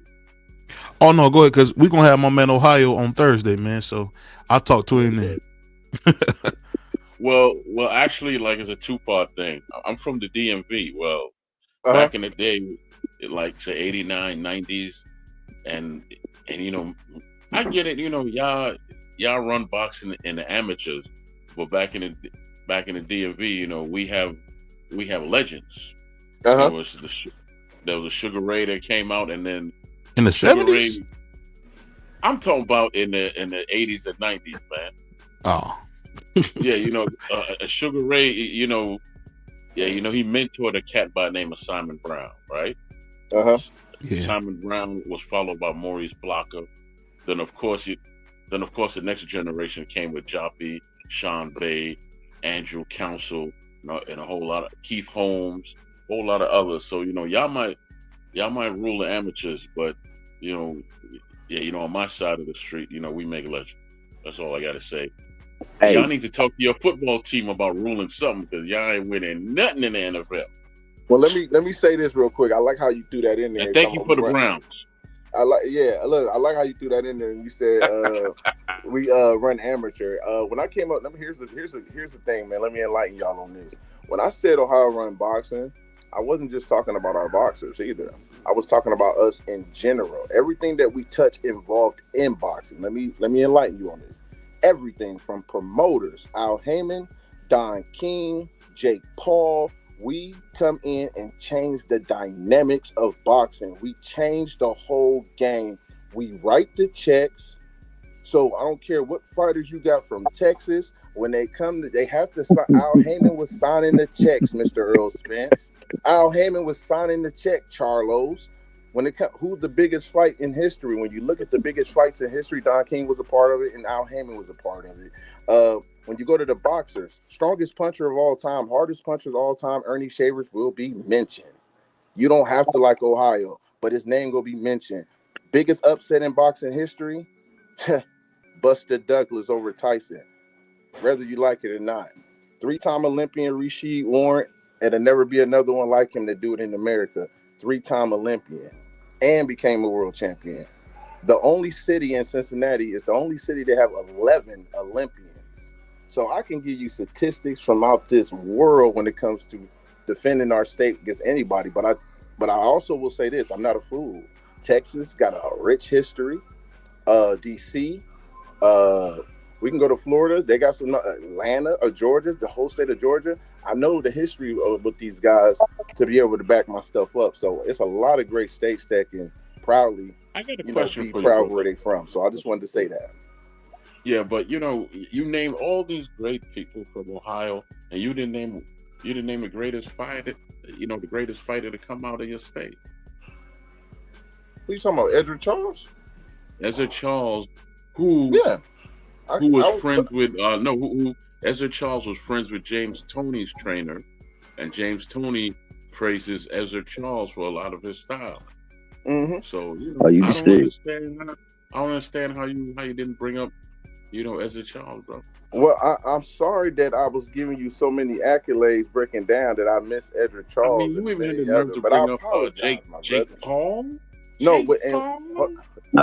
Oh no, go ahead, because we're gonna have my man Ohio on Thursday, man. So I'll talk to him then. Well, actually, like it's a two-part thing. I'm from the DMV. Well, back in the day, like say 89, 90s, and I get it. Y'all run boxing in the amateurs. But back in the DMV, we have legends. There was a Sugar Ray that came out, and then in the 70s. I'm talking about in the 80s and 90s, man. Oh, Yeah, Sugar Ray, yeah, he mentored a cat by the name of Simon Brown, right? Uh-huh. yeah. Simon Brown was followed by Maurice Blocker. Then of course the next generation came with Joppy, Sean Bay, Andrew Council, and a whole lot of Keith Holmes, a whole lot of others. So y'all might rule the amateurs, but on my side of the street, we make legends. That's all I gotta say. Hey, Y'all need to talk to your football team about ruling something, because y'all ain't winning nothing in the NFL. Well, let me say this real quick. I like how you threw that in there. And thank you for the Browns. I like how you threw that in there. And you said we run amateur. When I came up, here's the thing, man. Let me enlighten y'all on this. When I said Ohio run boxing, I wasn't just talking about our boxers either. I was talking about us in general. Everything that we touch involved in boxing. Let me enlighten you on this. Everything from promoters, Al Heyman, Don King, Jake Paul. We come in and change the dynamics of boxing. We change the whole game. We write the checks. So I don't care what fighters you got from Texas. When they come, they have to sign. Al Heyman was signing the checks, Mr. Earl Spence. Al Heyman was signing the check, Charlos. When it comes, who's the biggest fight in history? When you look at the biggest fights in history, Don King was a part of it, and Al Heyman was a part of it. When you go to the boxers, strongest puncher of all time, hardest puncher of all time, Ernie Shavers will be mentioned. You don't have to like Ohio, but his name will be mentioned. Biggest upset in boxing history, Buster Douglas over Tyson, whether you like it or not. 3-time Olympian Rasheed Warren, and there'll never be another one like him to do it in America. 3-time Olympian and became a world champion. The only city in Cincinnati is the only city to have 11 Olympians. So I can give you statistics from out this world when it comes to defending our state against anybody. But I also will say this: I'm not a fool. Texas got a rich history. DC. We can go to Florida. They got some Atlanta or Georgia, the whole state of Georgia. I know the history with these guys to be able to back my stuff up. So it's a lot of great states that can proudly, be proud of where they from. So I just wanted to say that. Yeah, but you name all these great people from Ohio, and you didn't name the greatest fighter, the greatest fighter to come out of your state. Who you talking about, Edric Charles? Ezra Charles, who Ezra Charles was friends with James Toney's trainer, and James Toney praises Ezra Charles for a lot of his style. Mm-hmm. So I don't understand how you didn't bring up Ezra Charles, bro. Well, I'm sorry that I was giving you so many accolades breaking down that I missed Edric Charles. I mean, you even had the nerve to bring up Jake Paul. No, but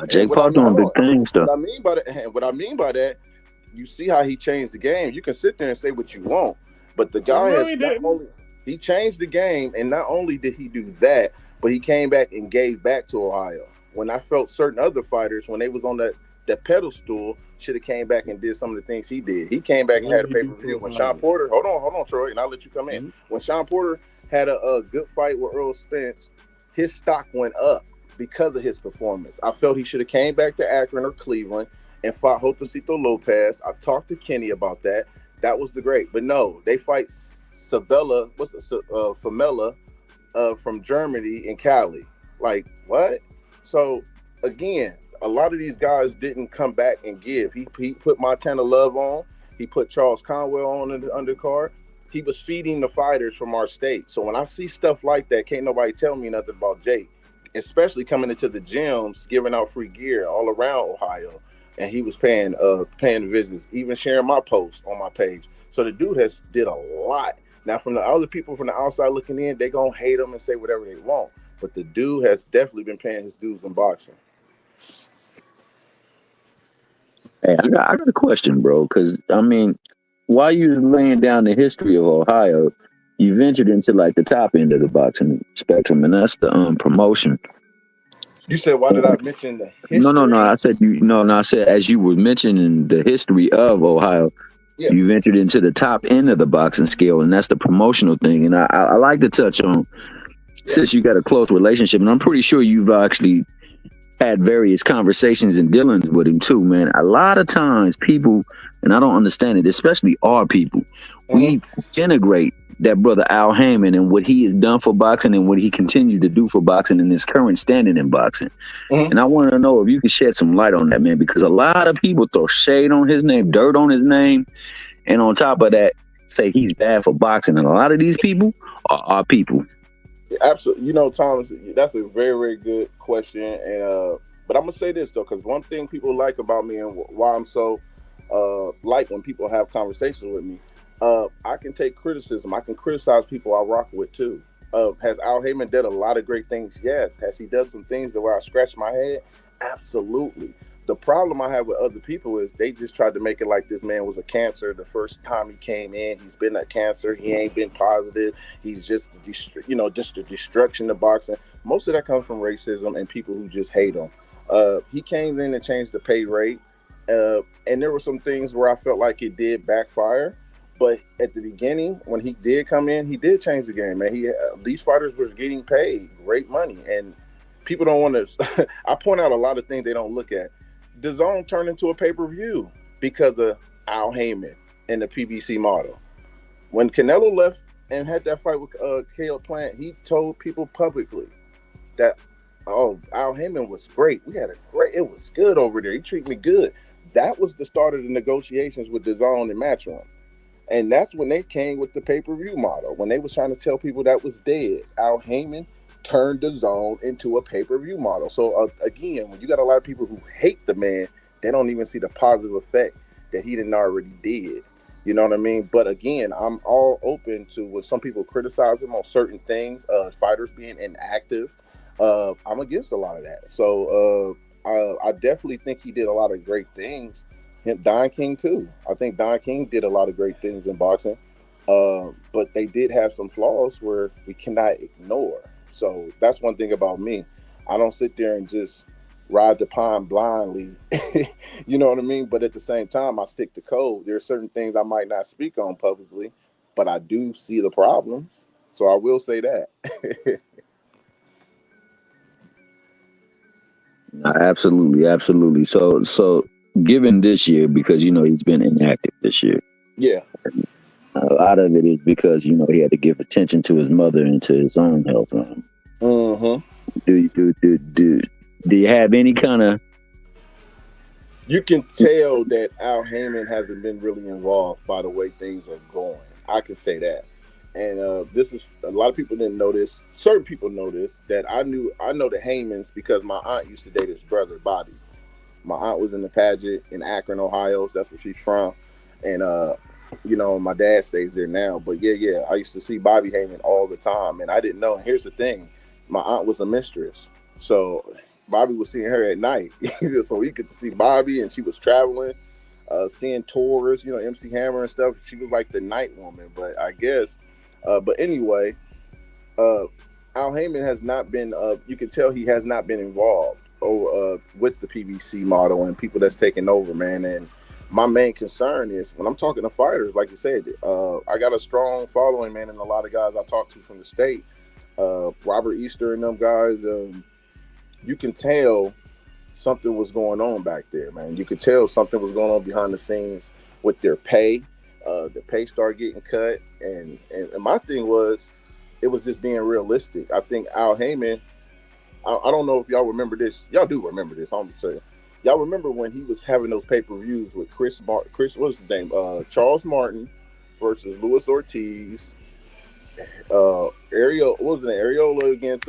Jake Paul doing big things though. What I mean by that, you see how he changed the game. You can sit there and say what you want, but the guy he changed the game, and not only did he do that, but he came back and gave back to Ohio. When I felt certain other fighters, when they was on that pedestal, should have came back and did some of the things he did. He came back and had a pay-per-view. When Sean Porter, hold on, Troy, and I'll let you come in. When Sean Porter had a good fight with Earl Spence, his stock went up because of his performance. I felt he should have came back to Akron or Cleveland and fought Jotacito Lopez. I talked to Kenny about that. That was the great. But no, they fight Famela from Germany in Cali. Like, what? So, again, a lot of these guys didn't come back and give. He put Montana Love on. He put Charles Conwell on in the undercard. He was feeding the fighters from our state. So when I see stuff like that, can't nobody tell me nothing about Jake, especially coming into the gyms, giving out free gear all around Ohio. And he was paying visits, even sharing my post on my page. So the dude did a lot. Now, from the other people from the outside looking in, they gonna hate him and say whatever they want. But the dude has definitely been paying his dues in boxing. Hey, I got a question, bro. Because I mean, while you're laying down the history of Ohio, you ventured into like the top end of the boxing spectrum, and that's the promotion. You said, why did I mention the history? No. I said I said as you were mentioning the history of Ohio, you ventured into the top end of the boxing scale, and that's the promotional thing. And I like to touch on, since you got a close relationship, and I'm pretty sure you've actually had various conversations and dealings with him too, man. A lot of times people, and I don't understand it, especially our people, we denigrate that brother Al Heyman and what he has done for boxing and what he continued to do for boxing in his current standing in boxing. And I want to know if you can shed some light on that, man, because a lot of people throw shade on his name, dirt on his name, and on top of that, say he's bad for boxing. And a lot of these people are our people. Absolutely. You know, Thomas, that's a very, very good question. And but I'm gonna say this though, because one thing people like about me and why I'm so like when people have conversations with me, I can take criticism. I can criticize people I rock with too. Has Al Heyman done a lot of great things? Yes. Has he done some things where I scratch my head? Absolutely. The problem I have with other people is they just tried to make it like this man was a cancer the first time he came in. He's been a cancer. He ain't been positive. He's just, just the destruction of boxing. Most of that comes from racism and people who just hate him. He came in and changed the pay rate. And there were some things where I felt like it did backfire. But at the beginning, when he did come in, he did change the game, man. These fighters were getting paid great money. And people don't want to, I point out a lot of things they don't look at. DAZN turned into a pay-per-view because of Al Heyman and the PBC model. When Canelo left and had that fight with Caleb Plant, he told people publicly that, oh, Al Heyman was great. It was good over there. He treated me good. That was the start of the negotiations with DAZN and Matchroom. And that's when they came with the pay-per-view model. When they was trying to tell people that was dead, Al Heyman turned DAZN into a pay-per-view model. So again, when you got a lot of people who hate the man, they don't even see the positive effect that he didn't already did. You know what I mean? But again, I'm all open to when some people criticize him on certain things, fighters being inactive. I'm against a lot of that. So I definitely think he did a lot of great things. Don King too. I think Don King did a lot of great things in boxing. But they did have some flaws where we cannot ignore. So that's one thing about me. I don't sit there and just ride the pine blindly. You know what I mean? But at the same time, I stick to code. There are certain things I might not speak on publicly, but I do see the problems. So I will say that. Absolutely. So given this year, because he's been inactive this year. Yeah. A lot of it is because he had to give attention to his mother and to his own health. Do you have any kind of? You can tell that Al Heyman hasn't been really involved by the way things are going. I can say that, and this is a lot of people didn't know this. Certain people know this. That I know the Heymans because my aunt used to date his brother Bobby. My aunt was in the pageant in Akron, Ohio. That's where she's from, and my dad stays there now. But yeah, I used to see Bobby Heyman all the time, and I didn't know. Here's the thing: my aunt was a mistress, so Bobby was seeing her at night. So he could see Bobby, and she was traveling, seeing tours, MC Hammer and stuff. She was like the night woman, but I guess. But anyway, Al Heyman has not been. You can tell he has not been involved with the PBC model and people that's taking over, man. And my main concern is when I'm talking to fighters, like you said, I got a strong following, man, and a lot of guys I talk to from the state, Robert Easter and them guys, you can tell something was going on back there, man. You could tell something was going on behind the scenes with their pay. The pay started getting cut, and my thing was, it was just being realistic. I think Al Heyman, I don't know if y'all remember this. Y'all do remember this, I'm saying. Y'all remember when he was having those pay-per-views with Chris, what was his name? Charles Martin versus Luis Ortiz. Areola against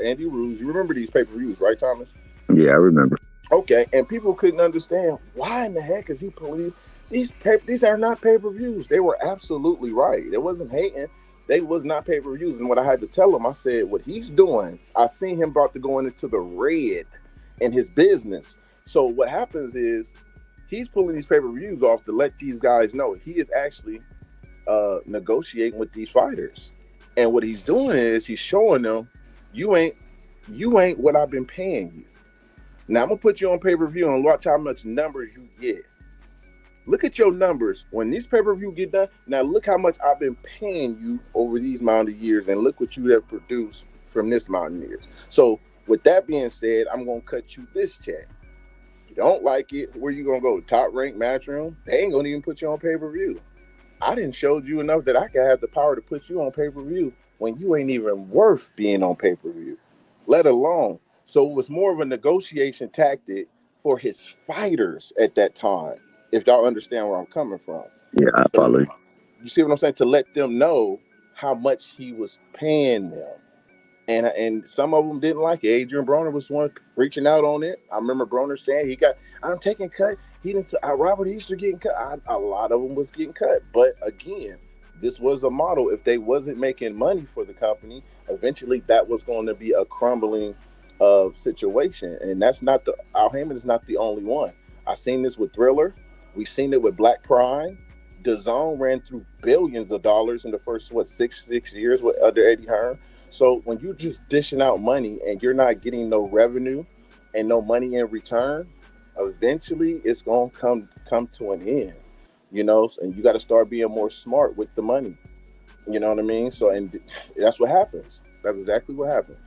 Andy Ruiz. You remember these pay-per-views, right, Thomas? Yeah, I remember. Okay, and people couldn't understand why in the heck is he police these are not pay-per-views. They were absolutely right. It wasn't hating. They was not pay-per-views. And what I had to tell him, I said, what he's doing, I seen him about to go into the red in his business. So what happens is he's pulling these pay-per-views off to let these guys know he is actually negotiating with these fighters. And what he's doing is he's showing them, you ain't what I've been paying you. Now I'm gonna put you on pay-per-view and watch how much numbers you get. Look at your numbers when these pay-per-view get done. Now look how much I've been paying you over these amount of years, and look what you have produced from this amount of years. So With that being said, I'm gonna cut you this check. You don't like it, where you gonna go? Top ranked Matchroom? They ain't gonna even put you on pay-per-view. I didn't showed you enough that I could have the power to put you on pay-per-view when you ain't even worth being on pay-per-view, let alone. So it was more of a negotiation tactic for his fighters at that time, if y'all understand where I'm coming from. Yeah, I follow. You see what I'm saying? To let them know how much he was paying them. And some of them didn't like it. Adrian Broner was one reaching out on it. I remember Broner saying I'm taking cut. He didn't. Robert Easter getting cut. A lot of them was getting cut. But again, this was a model. If they wasn't making money for the company, eventually that was going to be a crumbling situation. And that's not Al Heyman is not the only one. I seen this with Thriller. We seen it with Black Prime. DAZN ran through billions of dollars in the first six years under Eddie Hearn. So when you just dishing out money and you're not getting no revenue and no money in return, eventually it's gonna come to an end, you know. And you got to start being more smart with the money. You know what I mean? So, and that's what happens. That's exactly what happens.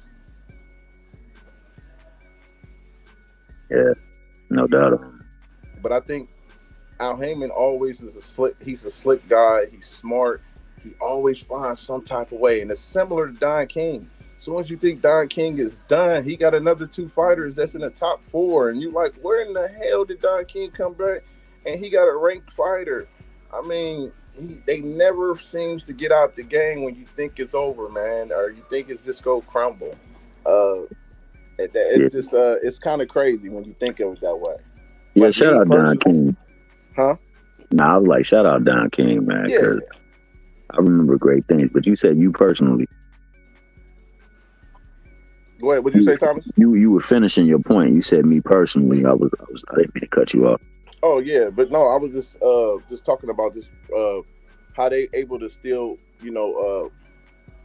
Yeah, no doubt. But I think Al Heyman always is he's a slick guy. He's smart. He always finds some type of way. And it's similar to Don King. So once you think Don King is done, he got another 2 fighters that's in the top 4. And you like, where in the hell did Don King come back? And he got a ranked fighter. I mean, they never seems to get out the game when you think it's over, man. Or you think it's just go crumble. It's just, it's kind of crazy when you think of it that way. Yeah, shout out Don King. Huh? Nah, I was like, shout out Don King, man. Yeah. I remember great things, but you said you personally. Go ahead. What'd you say, Thomas? You were finishing your point. You said me personally. I didn't mean to cut you off. Oh yeah, but no, I was just talking about this how they able to still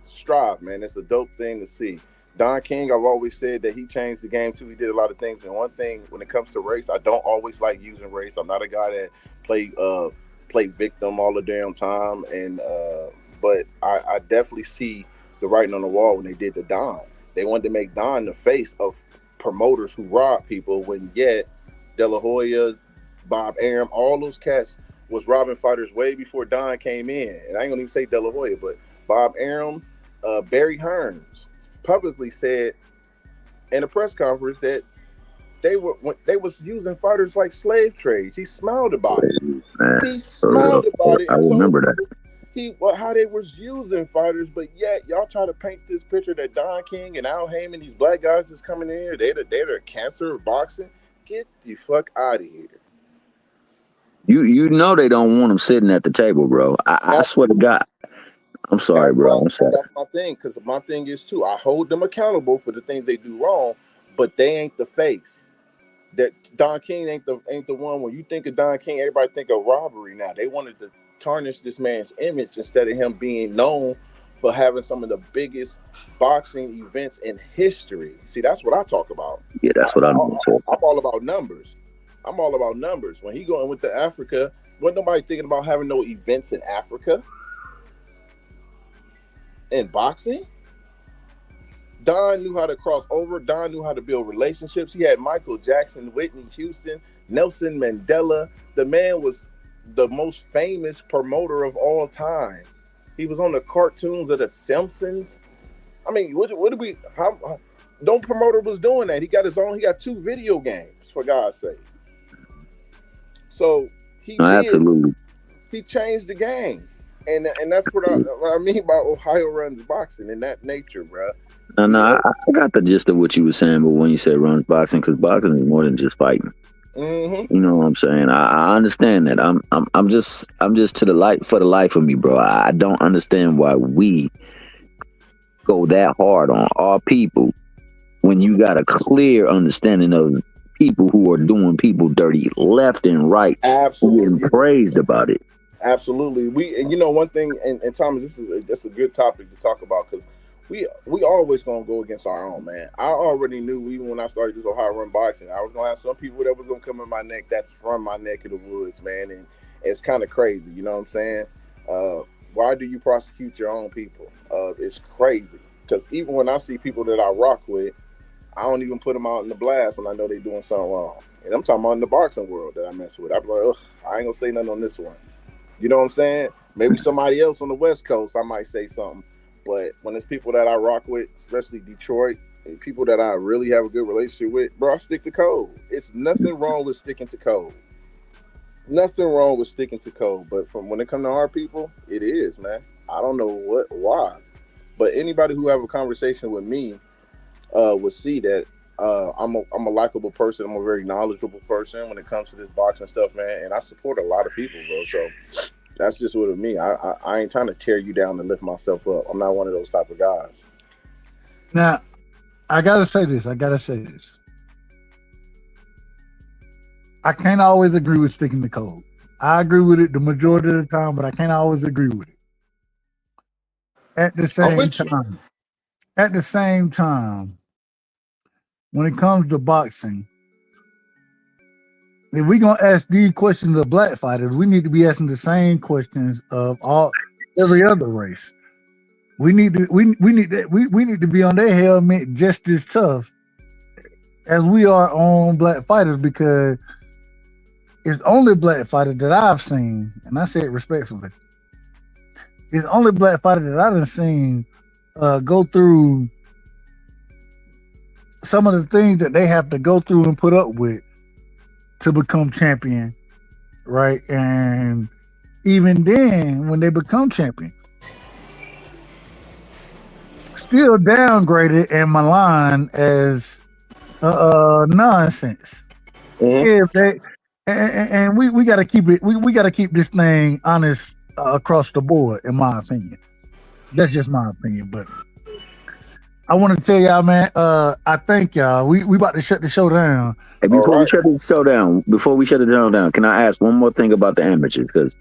strive, man. It's a dope thing to see. Don King, I've always said that he changed the game too. He did a lot of things, and one thing when it comes to race, I don't always like using race. I'm not a guy that play victim all the damn time, and but I definitely see the writing on the wall when they did the Don. They wanted to make Don the face of promoters who rob people, when yet De La Hoya, Bob Arum, all those cats was robbing fighters way before Don came in. And I ain't gonna even say De La Hoya, but Bob Arum, Barry Hearns publicly said in a press conference that they was using fighters like slave trades. He smiled about it. He smiled about it. I remember that. How they was using fighters, but yet y'all try to paint this picture that Don King and Al Heyman, these black guys that's coming in here, they're the cancer of boxing. Get the fuck out of here. You know they don't want them sitting at the table, bro. I swear to God. I'm sorry, bro. I'm sorry. That's my thing, because my thing is too, I hold them accountable for the things they do wrong, but they ain't the face. That Don King ain't the one. When you think of Don King, everybody think of robbery now. They wanted to tarnish this man's image instead of him being known for having some of the biggest boxing events in history. See, that's what I talk about. Yeah, that's what I'm all about numbers. I'm all about numbers. When he going with the Africa, wasn't nobody thinking about having no events in Africa in boxing. Don knew how to cross over. Don knew how to build relationships. He had Michael Jackson, Whitney Houston, Nelson Mandela. The man was the most famous promoter of all time. He was on the cartoons of The Simpsons. I mean, what did we? How no promoter was doing that? He got his own. He got 2 video games, for God's sake. So absolutely. He changed the game, and that's what I mean by Ohio runs boxing in that nature, bro. No, I got the gist of what you were saying, but when you said runs boxing, because boxing is more than just fighting. Mm-hmm. You know what I'm saying? I understand that. I'm just for the life of me, bro. I don't understand why we go that hard on our people when you got a clear understanding of people who are doing people dirty left and right. Absolutely, getting praised about it. Absolutely. And one thing, and Thomas, that's a good topic to talk about, because we always gonna go against our own, man. I already knew, even when I started this Ohio Run Boxing, I was gonna have some people that was gonna come in my neck that's from my neck of the woods, man, and it's kind of crazy, you know what I'm saying? Why do you prosecute your own people? It's crazy, because even when I see people that I rock with, I don't even put them out in the blast when I know they're doing something wrong. And I'm talking about in the boxing world that I mess with. I'm like, ugh, I ain't gonna say nothing on this one. You know what I'm saying? Maybe somebody else on the West Coast, I might say something. But when it's people that I rock with, especially Detroit, and people that I really have a good relationship with, bro, I stick to code. It's nothing wrong with sticking to code. Nothing wrong with sticking to code. But from when it comes to our people, it is, man. I don't know why. But anybody who have a conversation with me would see that I'm a likable person. I'm a very knowledgeable person when it comes to this boxing stuff, man. And I support a lot of people, bro. So that's just what it means. I ain't trying to tear you down and lift myself up. I'm not one of those type of guys. Now, I gotta say this. I can't always agree with sticking to code. I agree with it the majority of the time, but I can't always agree with it. At the same time, when it comes to boxing, if we're gonna ask these questions of black fighters, we need to be asking the same questions of every other race. We need to be on their helmet just as tough as we are on black fighters, because it's only black fighters that I've seen, and I say it respectfully. It's only black fighters that I've seen go through some of the things that they have to go through and put up with to become champion, right? And even then, when they become champion, still downgraded and maligned as nonsense. Mm-hmm. And we got to keep it. We got to keep this thing honest across the board, in my opinion. That's just my opinion, but I want to tell y'all, man. I thank y'all. We about to shut the show down. Hey, before we shut the show down, can I ask one more thing about the amateurs? Because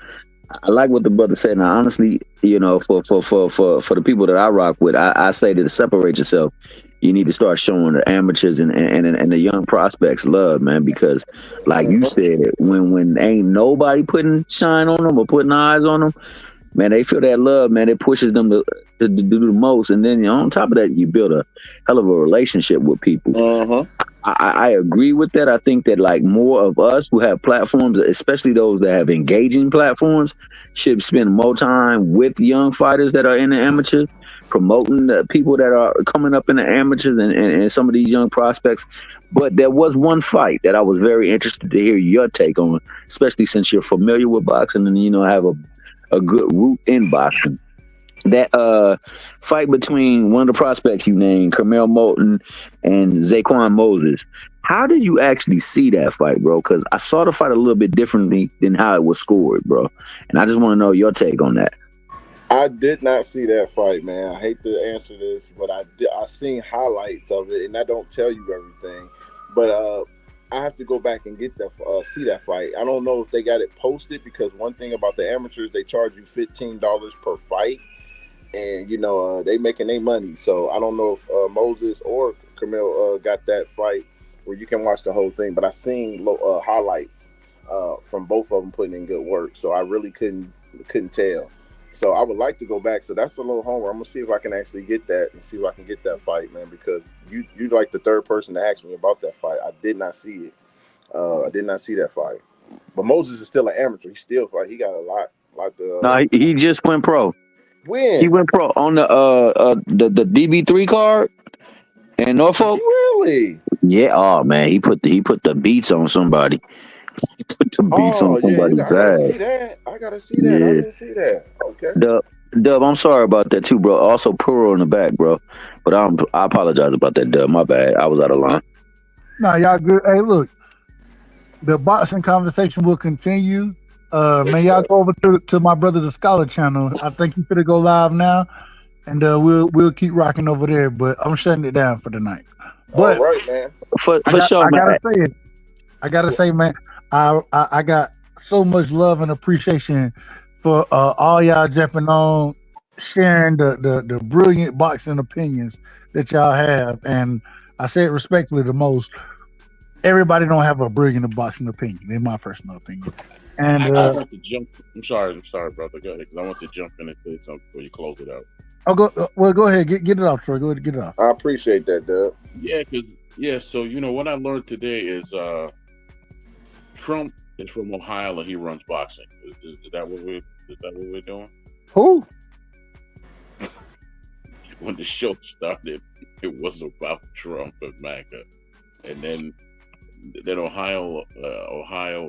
I like what the brother said. Now, honestly, you know, for the people that I rock with, I say that to separate yourself, you need to start showing the amateurs and the young prospects love, man. Because, like you said, when ain't nobody putting shine on them or putting eyes on them, man, they feel that love, man. It pushes them to do the most. And then, you know, on top of that, you build a hell of a relationship with people. I agree with that. I think that, like, more of us who have platforms, especially those that have engaging platforms, should spend more time with young fighters that are in the amateurs, promoting the people that are coming up in the amateurs and some of these young prospects. But there was one fight that I was very interested to hear your take on, especially since you're familiar with boxing and, you know, have a good root in boxing. That fight between one of the prospects you named, Carmel Moulton and Zaquan Moses. How did you actually see that fight, bro? Because I saw the fight a little bit differently than how it was scored, bro. And I just want to know your take on that. I did not see that fight, man. I hate to answer this, but I seen highlights of it, and I don't tell you everything. But I have to go back and get that see that fight. I don't know if they got it posted, because one thing about the amateurs, they charge you $15 per fight. And, you know, they making their money. So I don't know if Moses or Camille got that fight where you can watch the whole thing. But I seen highlights from both of them putting in good work. So I really couldn't tell. So I would like to go back. So that's a little homework. I'm going to see if I can actually get that and see if I can get that fight, man. Because you like the third person to ask me about that fight. I did not see it. I did not see that fight. But Moses is still an amateur. He still fight. He got a lot to... No, he just went pro. When? He went pro on the DB3 card in Norfolk. Really? Yeah. Oh man, he put the beats on somebody. He put the beats on somebody's bag. I gotta see that. Yeah. I didn't see that. Okay. Dub, I'm sorry about that too, bro. Also, Puro in the back, bro. But I apologize about that, Dub. My bad. I was out of line. No, y'all good. Hey, look, the boxing conversation will continue. Man, y'all go over to my brother the Scholar channel. I think he's gonna go live now, and we'll keep rocking over there. But I'm shutting it down for tonight. But all right, man. For sure, man. I gotta say, man, I got so much love and appreciation for all y'all jumping on, sharing the brilliant boxing opinions that y'all have, and I say it respectfully the most. Everybody don't have a brilliant boxing opinion, in my personal opinion. And I want to jump. I'm sorry, brother. Go ahead, because I want to jump in and say something before you close it out. Go ahead. Get it off, Troy. Go ahead, get it off. I appreciate that, Dub. Yeah, because Yeah, so what I learned today is Trump is from Ohio and he runs boxing. Is that what we're doing? Who? When the show started, it was about Trump and MAGA, and then Ohio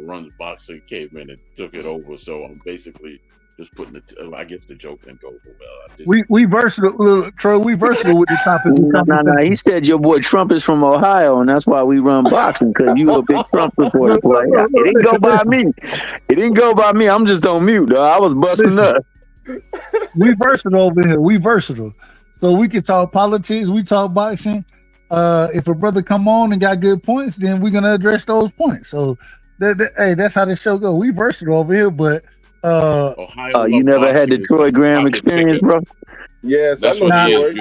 runs boxing came in and took it over. So I'm basically just putting I guess the joke didn't go over well. We versatile, Troy. We versatile with the topic. No. He said your boy Trump is from Ohio, and that's why we run boxing because you a big Trump supporter. It didn't go by me. It didn't go by me. I'm just on mute, though. I was busting up. We versatile over here. We versatile, so we can talk politics. We talk boxing. If a brother come on and got good points, then we're gonna address those points. So, hey, that's how the show goes. We versatile over here, but Ohio. You never had the Troy Graham experience, bro? Yes, I know Troy.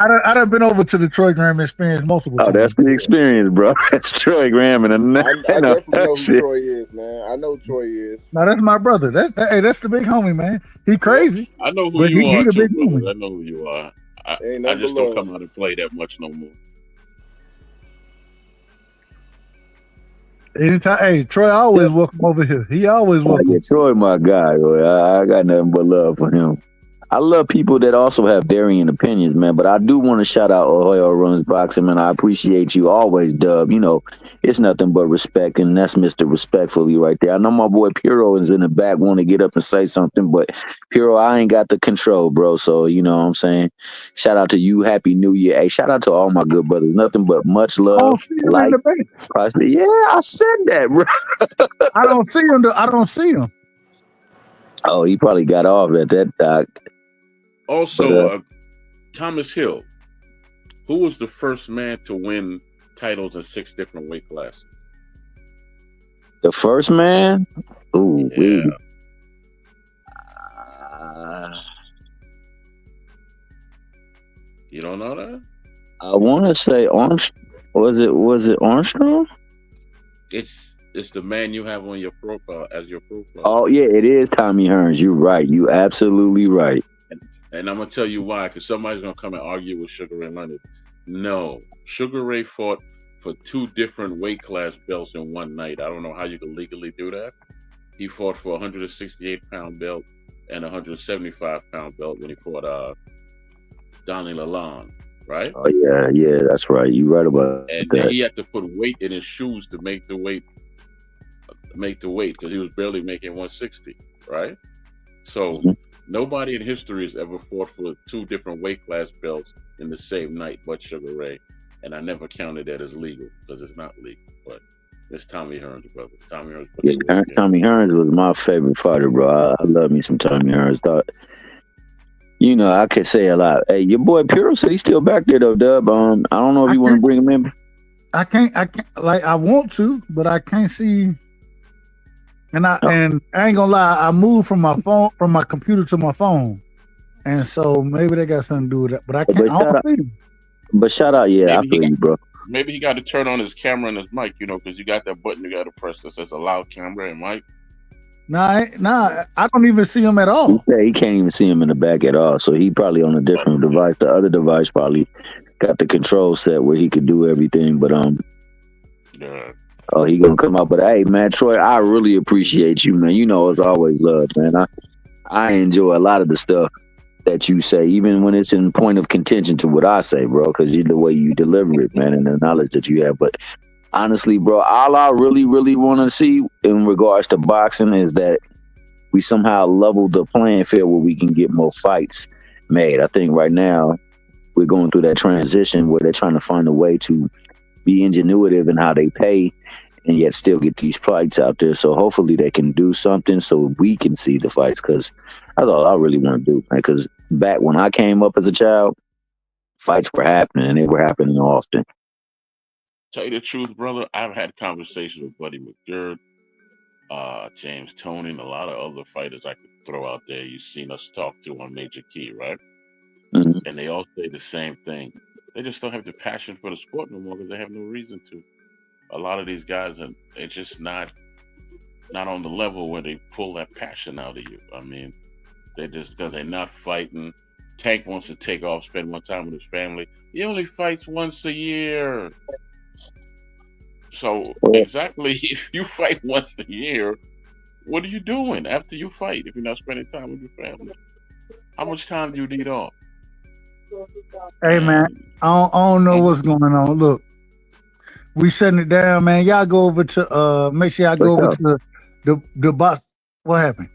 I done been over to the Troy Graham experience multiple times. Oh, that's the experience, bro. That's Troy Graham, and I definitely know who Troy is, man. I know Troy is. No, that's my brother. That's the big homie, man. He crazy. I know who you are, too, brother. I know who you are. I just don't come out and play that much no more. Anytime, hey, Troy always welcome over here. He always welcome. Yeah, Troy, my guy. I got nothing but love for him. I love people that also have varying opinions, man. But I do want to shout out Ohio Runs Boxing, man. I appreciate you always, Dub. It's nothing but respect, and that's Mr. Respectfully right there. I know my boy Piro is in the back, want to get up and say something, but Piro, I ain't got the control, bro. So you know what I'm saying. Shout out to you, Happy New Year. Hey, shout out to all my good brothers. Nothing but much love. Yeah, I said that, bro. I don't see him. I don't see him. Oh, he probably got off at that doc. Also, Thomas Hill, who was the first man to win titles in 6 different weight classes? The first man? Ooh, yeah. You don't know that? I want to say Armstrong. Was it Armstrong? It's the man you have on your profile as your profile. Oh yeah, it is Tommy Hearns. You're right. You absolutely right. And I'm gonna tell you why, because somebody's gonna come and argue with Sugar Ray Leonard. No, Sugar Ray fought for 2 different weight class belts in one night. I don't know how you can legally do that. He fought for a 168-pound belt and a 175-pound belt when he fought Donnie Lalonde, right? Oh yeah, that's right. You're right about and that. And he had to put weight in his shoes to make the weight because he was barely making 160, right? So. Mm-hmm. Nobody in history has ever fought for 2 different weight class belts in the same night but Sugar Ray. And I never counted that as legal because it's not legal. But it's Tommy Hearns, brother. Tommy Hearns. Yeah, Tommy Hearns was my favorite fighter, bro. I love me some Tommy Hearns. I could say a lot. Hey, your boy Piro said he's still back there, though, Dub. I don't know if you want to bring him in. I can't, I want to, but I can't see... And I ain't gonna lie, I moved from my computer to my phone, and so maybe they got something to do with that. But I can't. I don't see them. But shout out, yeah, I feel you, bro. Maybe he got to turn on his camera and his mic, because you got that button you got to press that says allow camera and mic. Nah, I don't even see him at all. Yeah, he can't even see him in the back at all. So he probably on a different device. The other device probably got the control set where he could do everything. But yeah. Oh, he gonna come out. But hey, man, Troy, I really appreciate you, man. It's always love, man. I enjoy a lot of the stuff that you say, even when it's in point of contention to what I say, bro, because the way you deliver it, man, and the knowledge that you have. But honestly, bro, all I really, really want to see in regards to boxing is that we somehow level the playing field where we can get more fights made. I think right now we're going through that transition where they're trying to find a way to be ingenuitive in how they pay and yet still get these fights out there. So hopefully they can do something so we can see the fights, because that's all I really want to do, man. Because back when I came up as a child, fights were happening, and they were happening often. Tell you the truth, brother, I've had conversations with Buddy McGirt, James Toney, and a lot of other fighters I could throw out there. You've seen us talk to on Major Key, right? Mm-hmm. And they all say the same thing. They just don't have the passion for the sport no more because they have no reason to. A lot of these guys are just not on the level where they pull that passion out of you. I mean, they just, because they're not fighting, Tank wants to take off, spend more time with his family. He only fights once a year. So exactly, if you fight once a year, what are you doing after you fight if you're not spending time with your family? How much time do you need off? Hey man, I don't know what's going on. Look, we shutting it down, man. Y'all go over to make sure y'all go over to the box. What happened?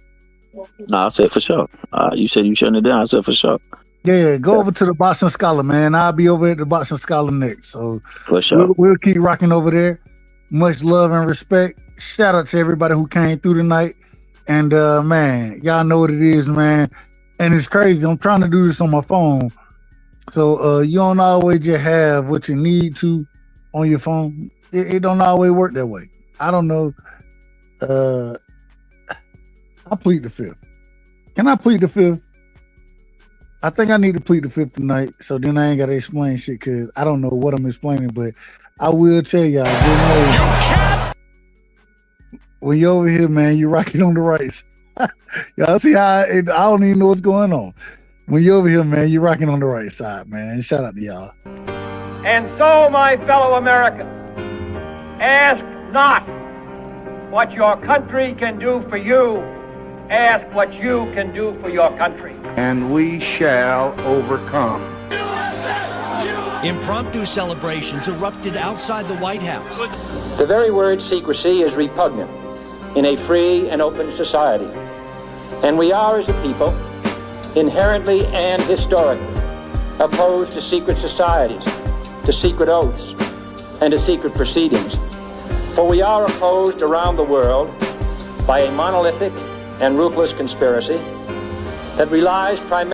No, I said for sure. You said you shutting it down. I said for sure. Yeah, go over to the Boxing Scholar, man. I'll be over at the Boxing Scholar next. So for sure, we'll keep rocking over there. Much love and respect. Shout out to everybody who came through tonight. And man, y'all know what it is, man. And it's crazy. I'm trying to do this on my phone. So you don't always just have what you need to on your phone. It don't always work that way. I don't know. I plead the fifth. Can I plead the fifth? I think I need to plead the fifth tonight. So then I ain't got to explain shit because I don't know what I'm explaining. But I will tell y'all. When you're over here, man, you're rocking on the right side. Y'all see how I don't even know what's going on. When you're over here, man, you're rocking on the right side, man. Shout out to y'all. And so, my fellow Americans, ask not what your country can do for you. Ask what you can do for your country. And we shall overcome. Impromptu celebrations erupted outside the White House. The very word secrecy is repugnant in a free and open society. And we are, as a people, inherently and historically opposed to secret societies, to secret oaths, and to secret proceedings. For we are opposed around the world by a monolithic and ruthless conspiracy that relies primarily